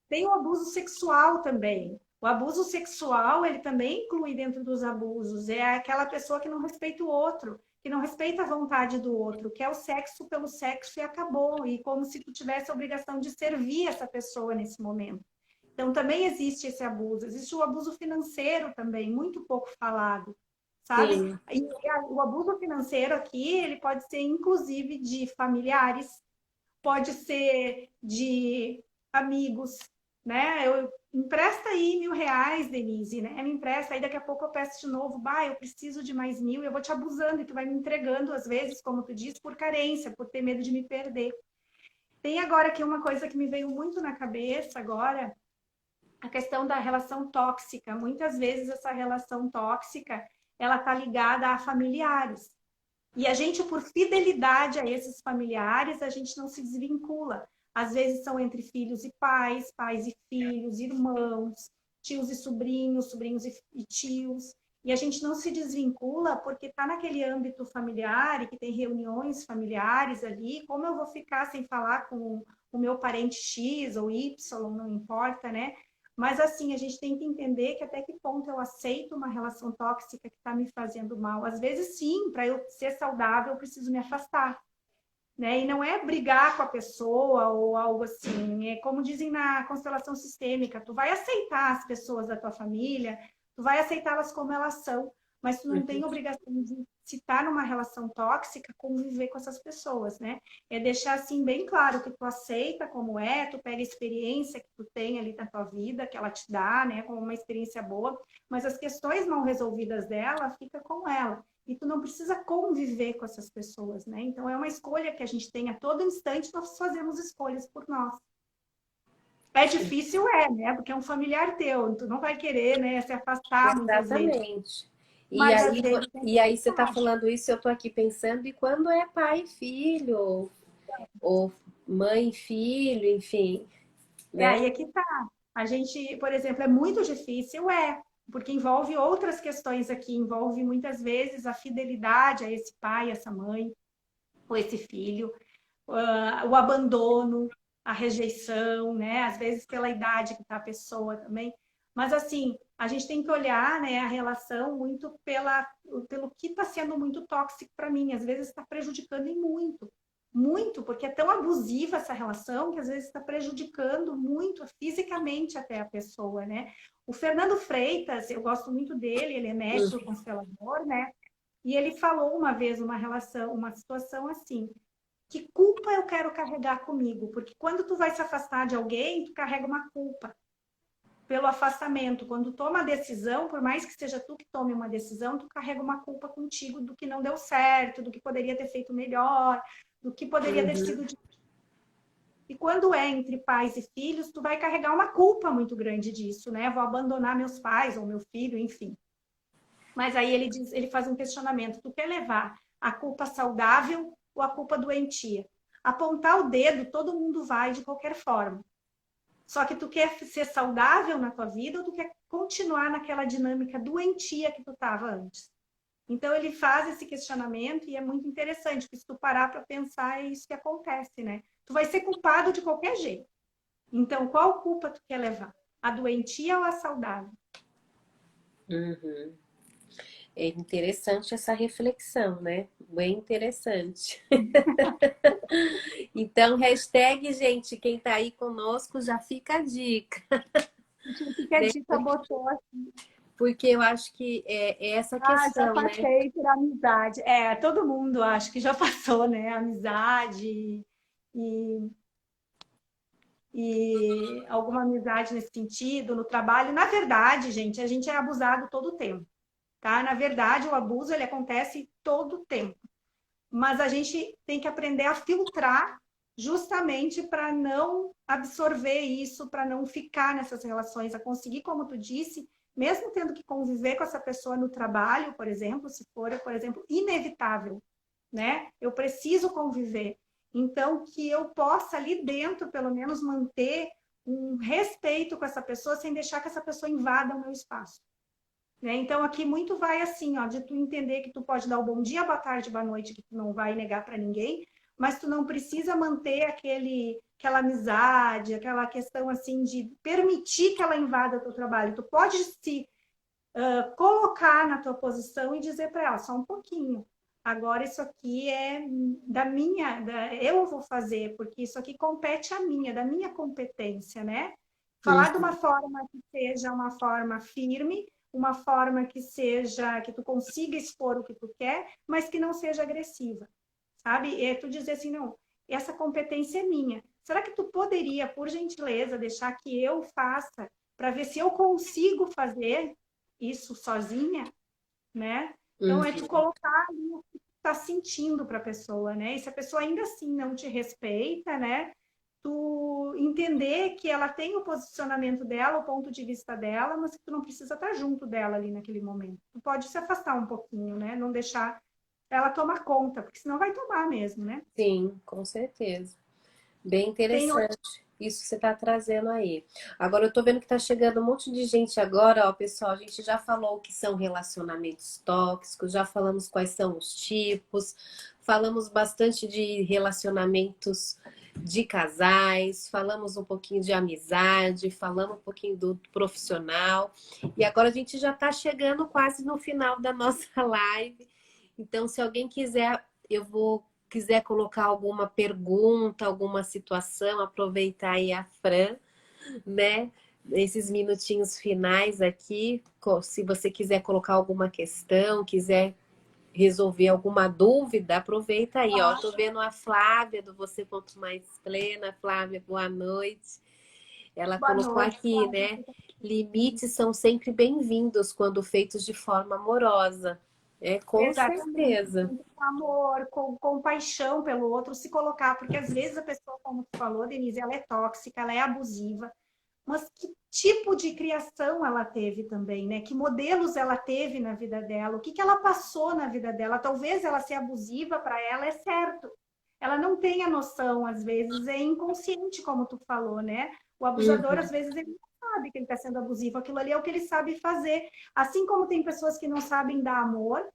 Tem o abuso sexual também. O abuso sexual, ele também inclui dentro dos abusos. É aquela pessoa que não respeita o outro, que não respeita a vontade do outro, que é o sexo pelo sexo e acabou. E como se tu tivesse a obrigação de servir essa pessoa nesse momento. Então, também existe esse abuso. Existe o abuso financeiro também, muito pouco falado, sabe? Sim, E o abuso financeiro aqui, ele pode ser inclusive de familiares, pode ser de amigos, né? Eu empresta aí R$ 1.000, Denise, né? Me empresta, aí daqui a pouco eu peço de novo, bah, eu preciso de mais 1.000, eu vou te abusando e tu vai me entregando, às vezes, como tu diz, por carência, por ter medo de me perder. Tem agora aqui uma coisa que me veio muito na cabeça agora, a questão da relação tóxica. Muitas vezes essa relação tóxica, ela está ligada a familiares. E a gente, por fidelidade a esses familiares, a gente não se desvincula. Às vezes são entre filhos e pais, pais e filhos, irmãos, tios e sobrinhos, sobrinhos e tios. E a gente não se desvincula porque está naquele âmbito familiar e que tem reuniões familiares ali. Como eu vou ficar sem falar com o meu parente X ou Y, não importa, né? Mas assim, a gente tem que entender que até que ponto eu aceito uma relação tóxica que está me fazendo mal. Às vezes, sim, para eu ser saudável, eu preciso me afastar. Né? E não é brigar com a pessoa ou algo assim. É como dizem na constelação sistêmica, tu vai aceitar as pessoas da tua família, tu vai aceitá-las como elas são, mas tu não tem obrigação de, se estar numa relação tóxica, conviver com essas pessoas, né? É deixar assim bem claro que tu aceita como é, tu pega a experiência que tu tem ali na tua vida, que ela te dá, né, como uma experiência boa, mas as questões mal resolvidas dela, fica com ela e tu não precisa conviver com essas pessoas, né? Então é uma escolha que a gente tem a todo instante, nós fazemos escolhas por nós. É difícil, né? Porque é um familiar teu, tu não vai querer, né, se afastar muitas vezes. exatamente. E Mas às aí, vezes é e aí você está necessário. falando isso, eu estou aqui pensando, e quando é pai e filho, ou mãe e filho, enfim, É né? aí é que tá. A gente, por exemplo, é muito difícil, porque envolve outras questões aqui, envolve muitas vezes a fidelidade a esse pai, essa mãe, ou esse filho, o abandono, a rejeição, né? Às vezes pela idade que está a pessoa também. Mas assim, a gente tem que olhar, né, a relação muito pelo que está sendo muito tóxico para mim. Às vezes está prejudicando e muito. Muito, porque é tão abusiva essa relação que às vezes está prejudicando muito fisicamente até a pessoa, né? O Fernando Freitas, eu gosto muito dele, ele é médico Hum. constelador, né? E ele falou uma vez uma relação, uma situação assim: Que culpa eu quero carregar comigo? Porque quando tu vai se afastar de alguém, tu carrega uma culpa pelo afastamento. Quando toma a decisão, por mais que seja tu que tome uma decisão, tu carrega uma culpa contigo do que não deu certo, do que poderia ter feito melhor, do que poderia ter Uhum. sido. E quando é entre pais e filhos, tu vai carregar uma culpa muito grande disso, né? Vou abandonar meus pais ou meu filho, enfim. Mas aí ele faz um questionamento: tu quer levar a culpa saudável ou a culpa doentia? Apontar o dedo, todo mundo vai de qualquer forma. Só que tu quer ser saudável na tua vida ou tu quer continuar naquela dinâmica doentia que tu estava antes? Então ele faz esse questionamento e é muito interessante, porque se tu parar para pensar, é isso que acontece, né? Tu vai ser culpado de qualquer jeito. Então, qual culpa tu quer levar? A doentia ou a saudável? Uhum. É interessante essa reflexão, né? Bem interessante. Então, hashtag, gente, quem tá aí conosco já fica a dica, O que a né? dica botou assim? Porque eu acho que é essa Ah, já questão, né? passei por amizade. É, todo mundo acho que já passou, né? Amizade e, e alguma amizade nesse sentido, no trabalho. Na verdade, gente, a gente é abusado todo o tempo, tá? Na verdade, o abuso ele acontece todo o tempo. Mas a gente tem que aprender a filtrar justamente para não absorver isso, para não ficar nessas relações, a conseguir, como tu disse, mesmo tendo que conviver com essa pessoa no trabalho, por exemplo, se for, por exemplo, inevitável, né? Eu preciso conviver. Então, que eu possa ali dentro, pelo menos, manter um respeito com essa pessoa sem deixar que essa pessoa invada o meu espaço. Né? Então, aqui muito vai assim, ó, de tu entender que tu pode dar o bom dia, boa tarde, boa noite, que tu não vai negar para ninguém, mas tu não precisa manter aquela amizade, aquela questão assim de permitir que ela invada o teu trabalho. Tu pode se colocar na tua posição e dizer para ela, só um pouquinho. Agora isso aqui é eu vou fazer, porque isso aqui compete a minha, da minha competência, né? Falar de uma Uhum. forma que seja uma forma firme, uma forma que seja, que tu consiga expor o que tu quer, mas que não seja agressiva, sabe? É tu dizer assim, não, essa competência é minha. Será que tu poderia, por gentileza, deixar que eu faça para ver se eu consigo fazer isso sozinha, né? Então é tu Uhum. colocar ali o que tu tá sentindo para a pessoa, né? E se a pessoa ainda assim não te respeita, né? Tu entender que ela tem o posicionamento dela, o ponto de vista dela, mas que tu não precisa estar junto dela ali naquele momento. Tu pode se afastar um pouquinho, né? Não deixar ela tomar conta, porque senão vai tomar mesmo, né? Sim, com certeza. Bem Tem interessante isso que você está trazendo aí. Agora eu tô vendo que tá chegando um monte de gente agora, ó, pessoal. A gente já falou o que são relacionamentos tóxicos, já falamos quais são os tipos, falamos bastante de relacionamentos de casais, falamos um pouquinho de amizade, falamos um pouquinho do profissional. E agora a gente já está chegando quase no final da nossa live. Então, se alguém quiser, eu vou quiser colocar alguma pergunta, alguma situação, aproveitar aí a Fran, né? Esses minutinhos finais aqui, se você quiser colocar alguma questão, quiser resolver alguma dúvida, aproveita aí, ó. Tô vendo a Flávia do Você Ponto Mais Plena. Flávia, boa noite. Ela boa colocou noite. aqui, né? Limites são sempre bem-vindos quando feitos de forma amorosa. É, com Exatamente, certeza. com amor, com compaixão pelo outro, se colocar, porque às vezes a pessoa, como tu falou, Denise, ela é tóxica, ela é abusiva, mas que tipo de criação ela teve também, né? Que modelos ela teve na vida dela, o que que ela passou na vida dela? Talvez ela ser abusiva para ela é certo. Ela não tem a noção, às vezes é inconsciente, como tu falou, né? O abusador, Uhum. às vezes, ele não sabe que ele está sendo abusivo, aquilo ali é o que ele sabe fazer. Assim como tem pessoas que não sabem dar amor,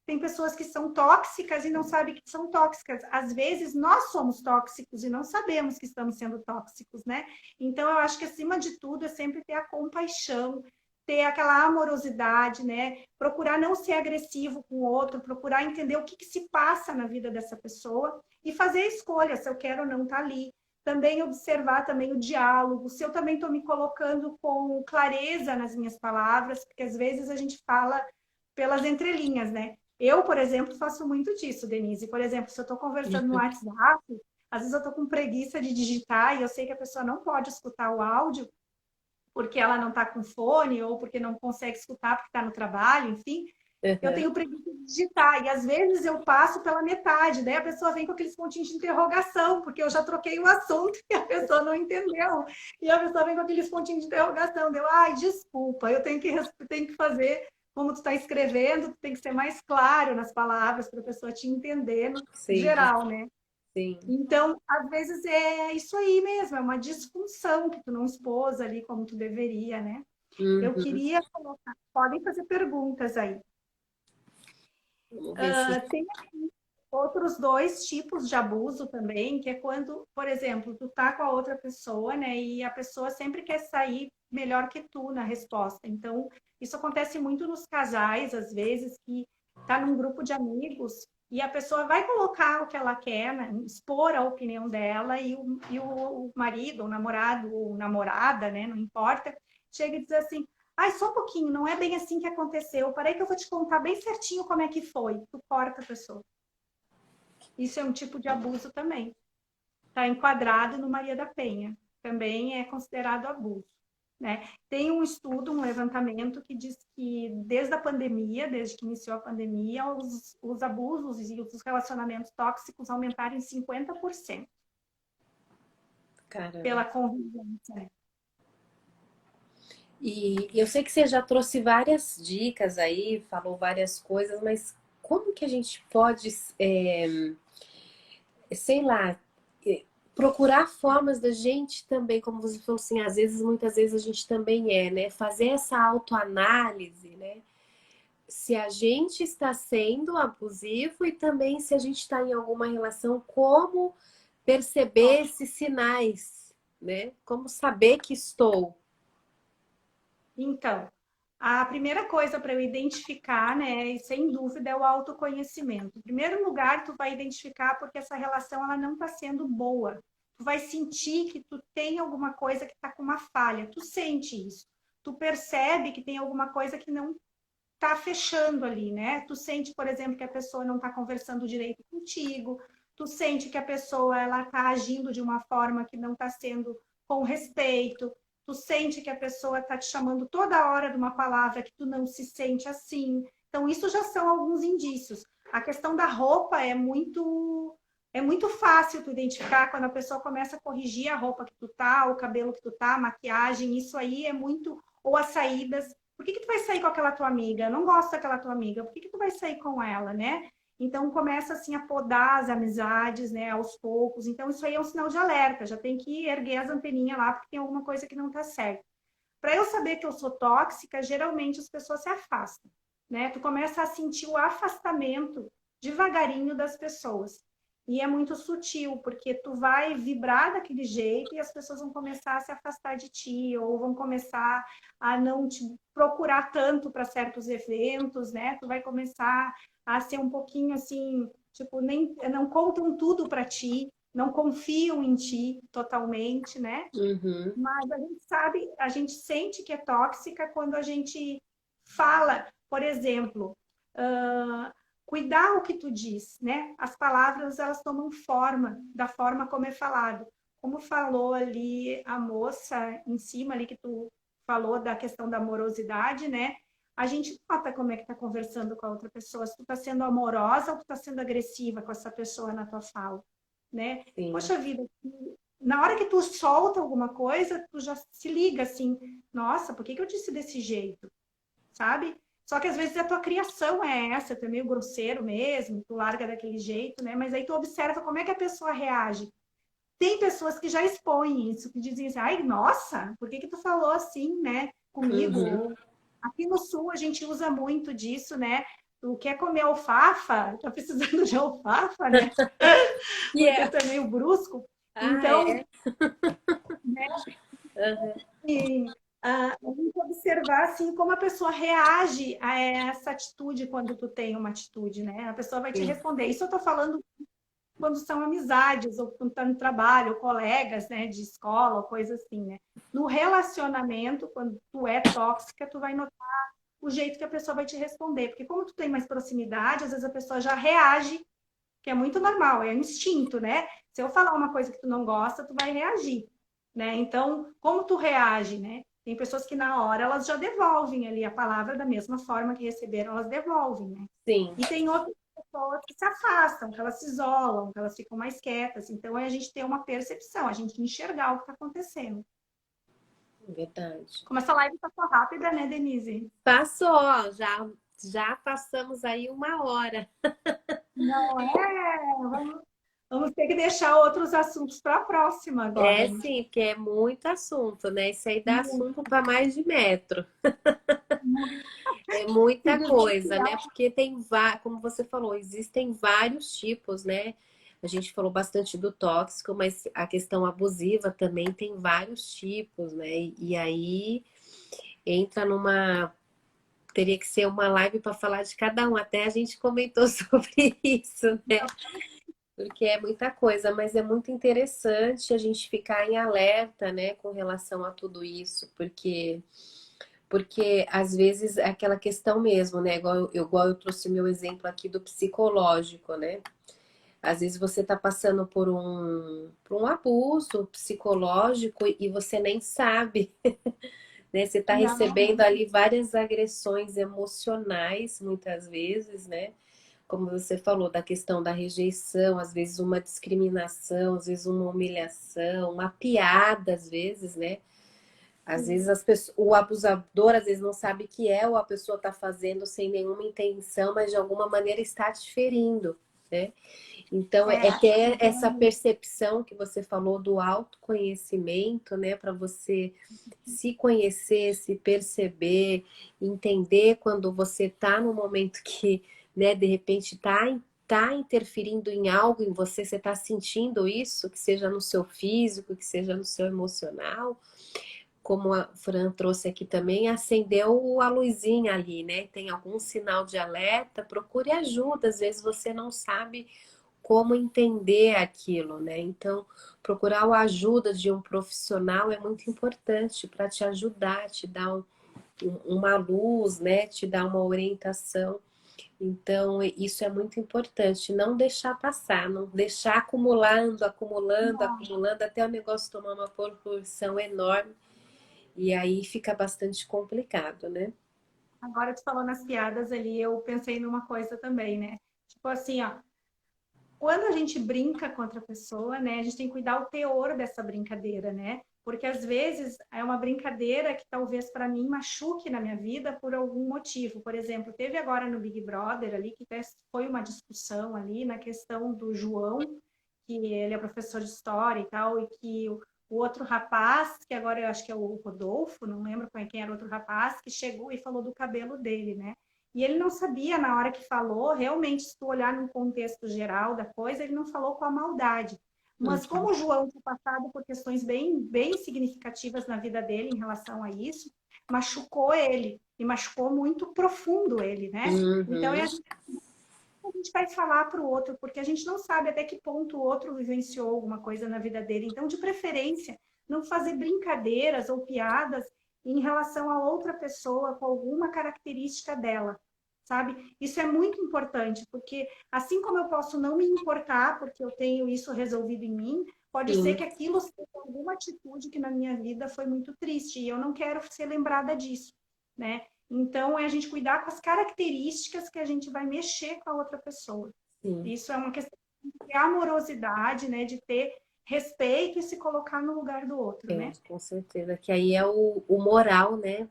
tem pessoas que são tóxicas e não sabem que são tóxicas. Às vezes nós somos tóxicos e não sabemos que estamos sendo tóxicos, né? Então eu acho que acima de tudo é sempre ter a compaixão, ter aquela amorosidade, né? Procurar não ser agressivo com o outro, procurar entender o que, que se passa na vida dessa pessoa e fazer a escolha se eu quero ou não estar ali. Também observar também o diálogo, se eu também estou me colocando com clareza nas minhas palavras, porque às vezes a gente fala pelas entrelinhas, né? Eu, por exemplo, faço muito disso, Denise. Por exemplo, se eu estou conversando no WhatsApp, às vezes eu estou com preguiça de digitar e eu sei que a pessoa não pode escutar o áudio porque ela não está com fone ou porque não consegue escutar porque está no trabalho, enfim. Eu Uhum. tenho preguiça de digitar e às vezes eu passo pela metade, daí a pessoa vem com aqueles pontinhos de interrogação, porque eu já troquei o assunto e a pessoa não entendeu. E a pessoa vem com aqueles pontinhos de interrogação, deu, ai, desculpa, tenho que fazer como tu está escrevendo, tu tem que ser mais claro nas palavras para a pessoa te entender no Sim, geral, né? sim. Então, às vezes é isso aí mesmo, é uma disfunção que tu não expôs ali como tu deveria, né? Eu Uhum. queria colocar, podem fazer perguntas aí. Vamos ver se. Tem outros dois tipos de abuso também, que é quando, por exemplo, tu tá com a outra pessoa, né, e a pessoa sempre quer sair melhor que tu na resposta. Então, isso acontece muito nos casais, às vezes, que tá num grupo de amigos e a pessoa vai colocar o que ela quer, né, expor a opinião dela e o marido, o namorado ou namorada, né, não importa, chega e diz assim: ai, só um pouquinho, não é bem assim que aconteceu. Parei que eu vou te contar bem certinho como é que foi. Tu corta a pessoa. Isso é um tipo de abuso também. Está enquadrado no Maria da Penha. Também é considerado abuso. Né? Tem um estudo, um levantamento que diz que desde a pandemia, desde que iniciou a pandemia, os abusos e os relacionamentos tóxicos aumentaram em 50% Caramba. pela convivência. Né? E eu sei que você já trouxe várias dicas aí, falou várias coisas, mas como que a gente pode, sei lá, procurar formas da gente também, como você falou assim, às vezes, muitas vezes a gente também né? Fazer essa autoanálise, né? Se a gente está sendo abusivo e também se a gente está em alguma relação, como perceber esses sinais, né? Como saber que estou. Então, a primeira coisa para eu identificar, né, e sem dúvida, é o autoconhecimento. Em primeiro lugar, tu vai identificar porque essa relação ela não está sendo boa. Tu vai sentir que tu tem alguma coisa que está com uma falha. Tu sente isso. Tu percebe que tem alguma coisa que não está fechando ali, né? Tu sente, por exemplo, que a pessoa não está conversando direito contigo. Tu sente que a pessoa ela está agindo de uma forma que não está sendo com respeito. Tu sente que a pessoa está te chamando toda hora de uma palavra que tu não se sente assim. Então, isso já são alguns indícios. A questão da roupa é muito fácil tu identificar quando a pessoa começa a corrigir a roupa que tu tá, o cabelo que tu tá, a maquiagem, isso aí é muito ou as saídas. Por que tu vai sair com aquela tua amiga? Eu não gosto daquela tua amiga. Por que tu vai sair com ela, né? Então começa assim a podar as amizades, né, aos poucos. Então isso aí é um sinal de alerta, já tem que erguer as anteninhas lá porque tem alguma coisa que não está certo. Para eu saber que eu sou tóxica, geralmente as pessoas se afastam, né? Tu começa a sentir o afastamento devagarinho das pessoas. E é muito sutil, porque tu vai vibrar daquele jeito e as pessoas vão começar a se afastar de ti, ou vão começar a não te procurar tanto para certos eventos, né? Tu vai começar a ser um pouquinho assim, tipo, nem não contam tudo para ti, não confiam em ti totalmente, né? Uhum. Mas a gente sabe, a gente sente que é tóxica quando a gente fala, por exemplo, cuidar o que tu diz, né? As palavras elas tomam forma da forma como é falado. Como falou ali a moça em cima ali que tu falou da questão da amorosidade, né? A gente nota como é que tá conversando com a outra pessoa, se tu tá sendo amorosa ou tu tá sendo agressiva com essa pessoa na tua fala, né? Sim. Poxa vida, na hora que tu solta alguma coisa, tu já se liga assim, nossa, por que que eu disse desse jeito? Sabe? Só que às vezes a tua criação é essa, tu é meio grosseiro mesmo, tu larga daquele jeito, né? Mas aí tu observa como é que a pessoa reage. Tem pessoas que já expõem isso, que dizem assim, ai, nossa, por que que tu falou assim, né, Uhum. comigo? Aqui no Sul a gente usa muito disso, né? Tu quer comer alfafa? Tá precisando de alfafa, né? E Porque é. tu é meio brusco. Ah, Então, é? Uhum. e, a gente observar assim como a pessoa reage a essa atitude quando tu tem uma atitude, né? A pessoa vai te Sim. responder. Isso eu estou falando quando são amizades, ou quando está no trabalho, ou colegas, né, de escola, ou coisa assim, né? No relacionamento, quando tu é tóxica, tu vai notar. o jeito que a pessoa vai te responder. Porque como tu tem mais proximidade, às vezes a pessoa já reage, que é muito normal, é instinto, né? Se eu falar uma coisa que tu não gosta, tu vai reagir, né? Então, como tu reage, né? Tem pessoas que na hora elas já devolvem ali a palavra da mesma forma que receberam, elas devolvem, né? Sim, E tem outras pessoas que se afastam, que elas se isolam, que elas ficam mais quietas. Então, é a gente ter uma percepção, a gente enxergar o que está acontecendo. verdade. Como essa live passou rápida, né, Denise? Passou, já passamos aí 1 hora. Não é? Vamos ter que deixar outros assuntos para a próxima agora. É sim, porque é muito assunto, né? Isso aí dá Muito, assunto para mais de metro. muito. É Se muita coisa, né? desviar, Porque tem, como você falou, existem vários tipos, né? A gente falou bastante do tóxico, mas a questão abusiva também tem vários tipos, né? E aí entra numa. Teria que ser uma live para falar de cada um. Até a gente comentou sobre isso, né? Porque é muita coisa, mas é muito interessante a gente ficar em alerta, né, com relação a tudo isso, porque às vezes é aquela questão mesmo, né? Igual eu trouxe o meu exemplo aqui do psicológico, né? Às vezes você está passando por um abuso psicológico e você nem sabe, né? Você está não, recebendo ali várias agressões emocionais, muitas vezes, né? Como você falou, da questão da rejeição, às vezes uma discriminação, às vezes uma humilhação, uma piada, às vezes, né? Às vezes o abusador às vezes não sabe que é ou a pessoa está fazendo sem nenhuma intenção, mas de alguma maneira está te ferindo, né? Então é é, ter essa percepção que você falou do autoconhecimento, né? Para você se conhecer, se perceber, entender quando você está no momento que, né, de repente tá interferindo em algo em você, você está sentindo isso, que seja no seu físico, que seja no seu emocional, como a Fran trouxe aqui também, acendeu a luzinha ali, né? Tem algum sinal de alerta, procure ajuda. Às vezes você não sabe como entender aquilo, né? Então, procurar a ajuda de um profissional é muito importante para te ajudar, te dar uma luz, né? Te dar uma orientação. Então, isso é muito importante, não deixar passar, não deixar acumulando, acumulando, não. acumulando, até o negócio tomar uma proporção enorme e aí fica bastante complicado, né? Agora tu falou nas piadas ali, eu pensei numa coisa também, né? Tipo assim, ó, quando a gente brinca com outra pessoa, né, a gente tem que cuidar o teor dessa brincadeira, né? Porque às vezes é uma brincadeira que talvez para mim machuque na minha vida por algum motivo. Por exemplo, teve agora no Big Brother ali que foi uma discussão ali na questão do João, que ele é professor de história e tal, e que o outro rapaz, que agora eu acho que é o Rodolfo, não lembro quem era o outro rapaz, que chegou e falou do cabelo dele, né? E ele não sabia na hora que falou, realmente, se tu olhar no contexto geral da coisa, ele não falou com a maldade. Mas Uhum. como o João tinha passado por questões bem, bem significativas na vida dele em relação a isso, machucou ele, e machucou muito profundo ele, né? Então, Uhum. a gente vai falar para o outro, porque a gente não sabe até que ponto o outro vivenciou alguma coisa na vida dele. Então, de preferência, não fazer brincadeiras ou piadas em relação a outra pessoa com alguma característica dela, sabe? Isso é muito importante, porque assim como eu posso não me importar porque eu tenho isso resolvido em mim, pode ser Sim, que aquilo seja alguma atitude que na minha vida foi muito triste e eu não quero ser lembrada disso, né? Então, é a gente cuidar com as características que a gente vai mexer com a outra pessoa. sim. Isso é uma questão de amorosidade, né? De ter respeito e se colocar no lugar do outro, É, né? com certeza. Que aí é o moral, né?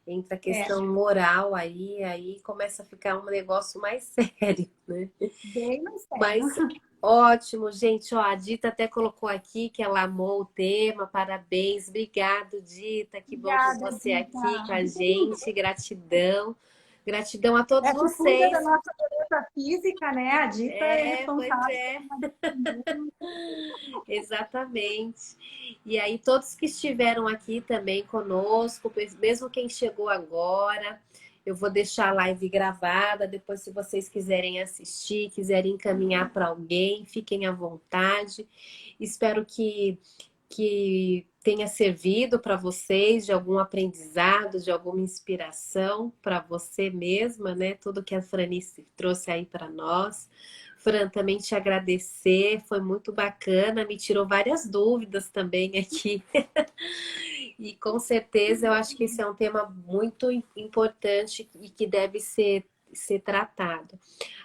Entra a É, questão moral aí começa a ficar um negócio mais sério, né? bem mais Mas sério. ótimo, gente. Ó, a Dita até colocou aqui que ela amou o tema. Parabéns. Obrigado, Dita. Que bom ter Obrigada, você aqui com a Dita. gente. Gratidão. Gratidão a todos É que cuida da vocês. nossa beleza física, né? A Dita é Pois responsável é. por uma... Exatamente. E aí, todos que estiveram aqui também conosco, mesmo quem chegou agora, eu vou deixar a live gravada. Depois, se vocês quiserem assistir, quiserem encaminhar para alguém, fiquem à vontade. Espero que que tenha servido para vocês de algum aprendizado, de alguma inspiração para você mesma, né? Tudo que a Franice trouxe aí para nós. Fran, também te agradecer, foi muito bacana, me tirou várias dúvidas também aqui. E com certeza eu acho que esse é um tema muito importante e que deve ser tratado.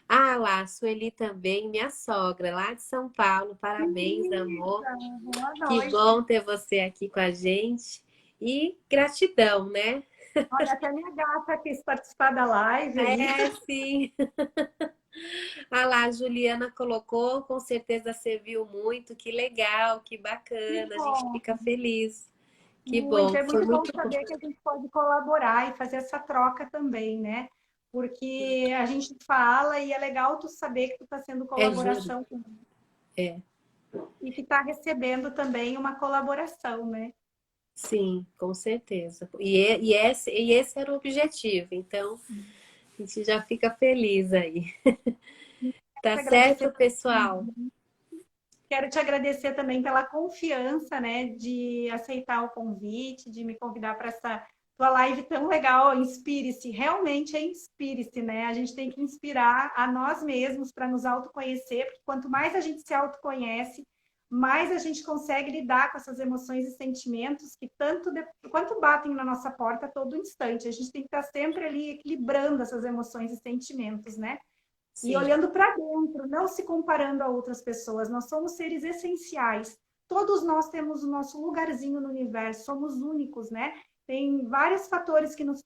Ah, lá, a Sueli também, minha sogra, lá de São Paulo. Parabéns, amor. Querida, boa Que noite. bom ter você aqui com a gente. E gratidão, né? Olha, até minha gata quis participar da live aí. É, sim. Ah lá, a Juliana colocou, com certeza serviu muito. Que legal, que Que bacana. A gente bom, fica feliz. Que muito. bom, É foi muito bom muito bom. saber que a gente pode colaborar e fazer essa troca também, né? Porque a gente fala e é legal tu saber que tu está sendo É, juro. colaboração É, e que está recebendo também uma colaboração, né? sim, com certeza. E esse era o objetivo. Então, a gente já fica feliz aí. Tá Quero te certo, agradecer, pessoal? quero te agradecer também pela confiança, né, de aceitar o convite, de me convidar para essa tua live tão legal. Inspire-se, realmente é inspire-se, né? A gente tem que inspirar a nós mesmos para nos autoconhecer, porque quanto mais a gente se autoconhece, mais a gente consegue lidar com essas emoções e sentimentos que quanto batem na nossa porta a todo instante. A gente tem que estar sempre ali equilibrando essas emoções e sentimentos, né? E Sim, olhando para dentro, não se comparando a outras pessoas. Nós somos seres essenciais. Todos nós temos o nosso lugarzinho no universo, somos únicos, né? Tem vários fatores que nos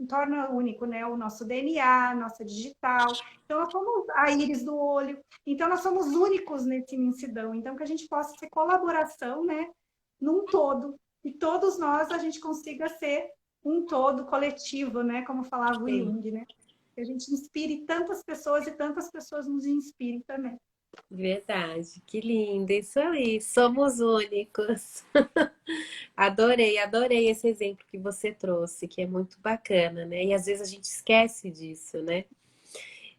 torna único, né? O nosso DNA, nossa digital. Então, nós somos a íris do olho. Então, nós somos únicos nesse imensidão. Então, que a gente possa ser colaboração, né? Num todo. E todos nós, a gente consiga ser um todo coletivo, né? Como falava o sim. Jung, né? Que a gente inspire tantas pessoas e tantas pessoas nos inspirem também. Verdade. Que lindo. Isso aí. Somos únicos. Adorei, adorei esse exemplo que você trouxe, que é muito bacana, né? E às vezes a gente esquece disso, né?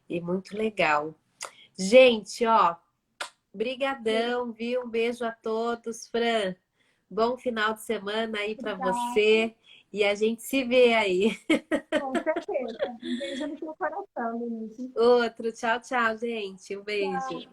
E muito legal. Gente, ó, brigadão, viu? Um beijo a todos. Fran, bom final de semana aí para Obrigada, você. E a gente se vê aí. com certeza. Um beijo no seu coração, Denise. Outro. Tchau, tchau, gente. Um beijo.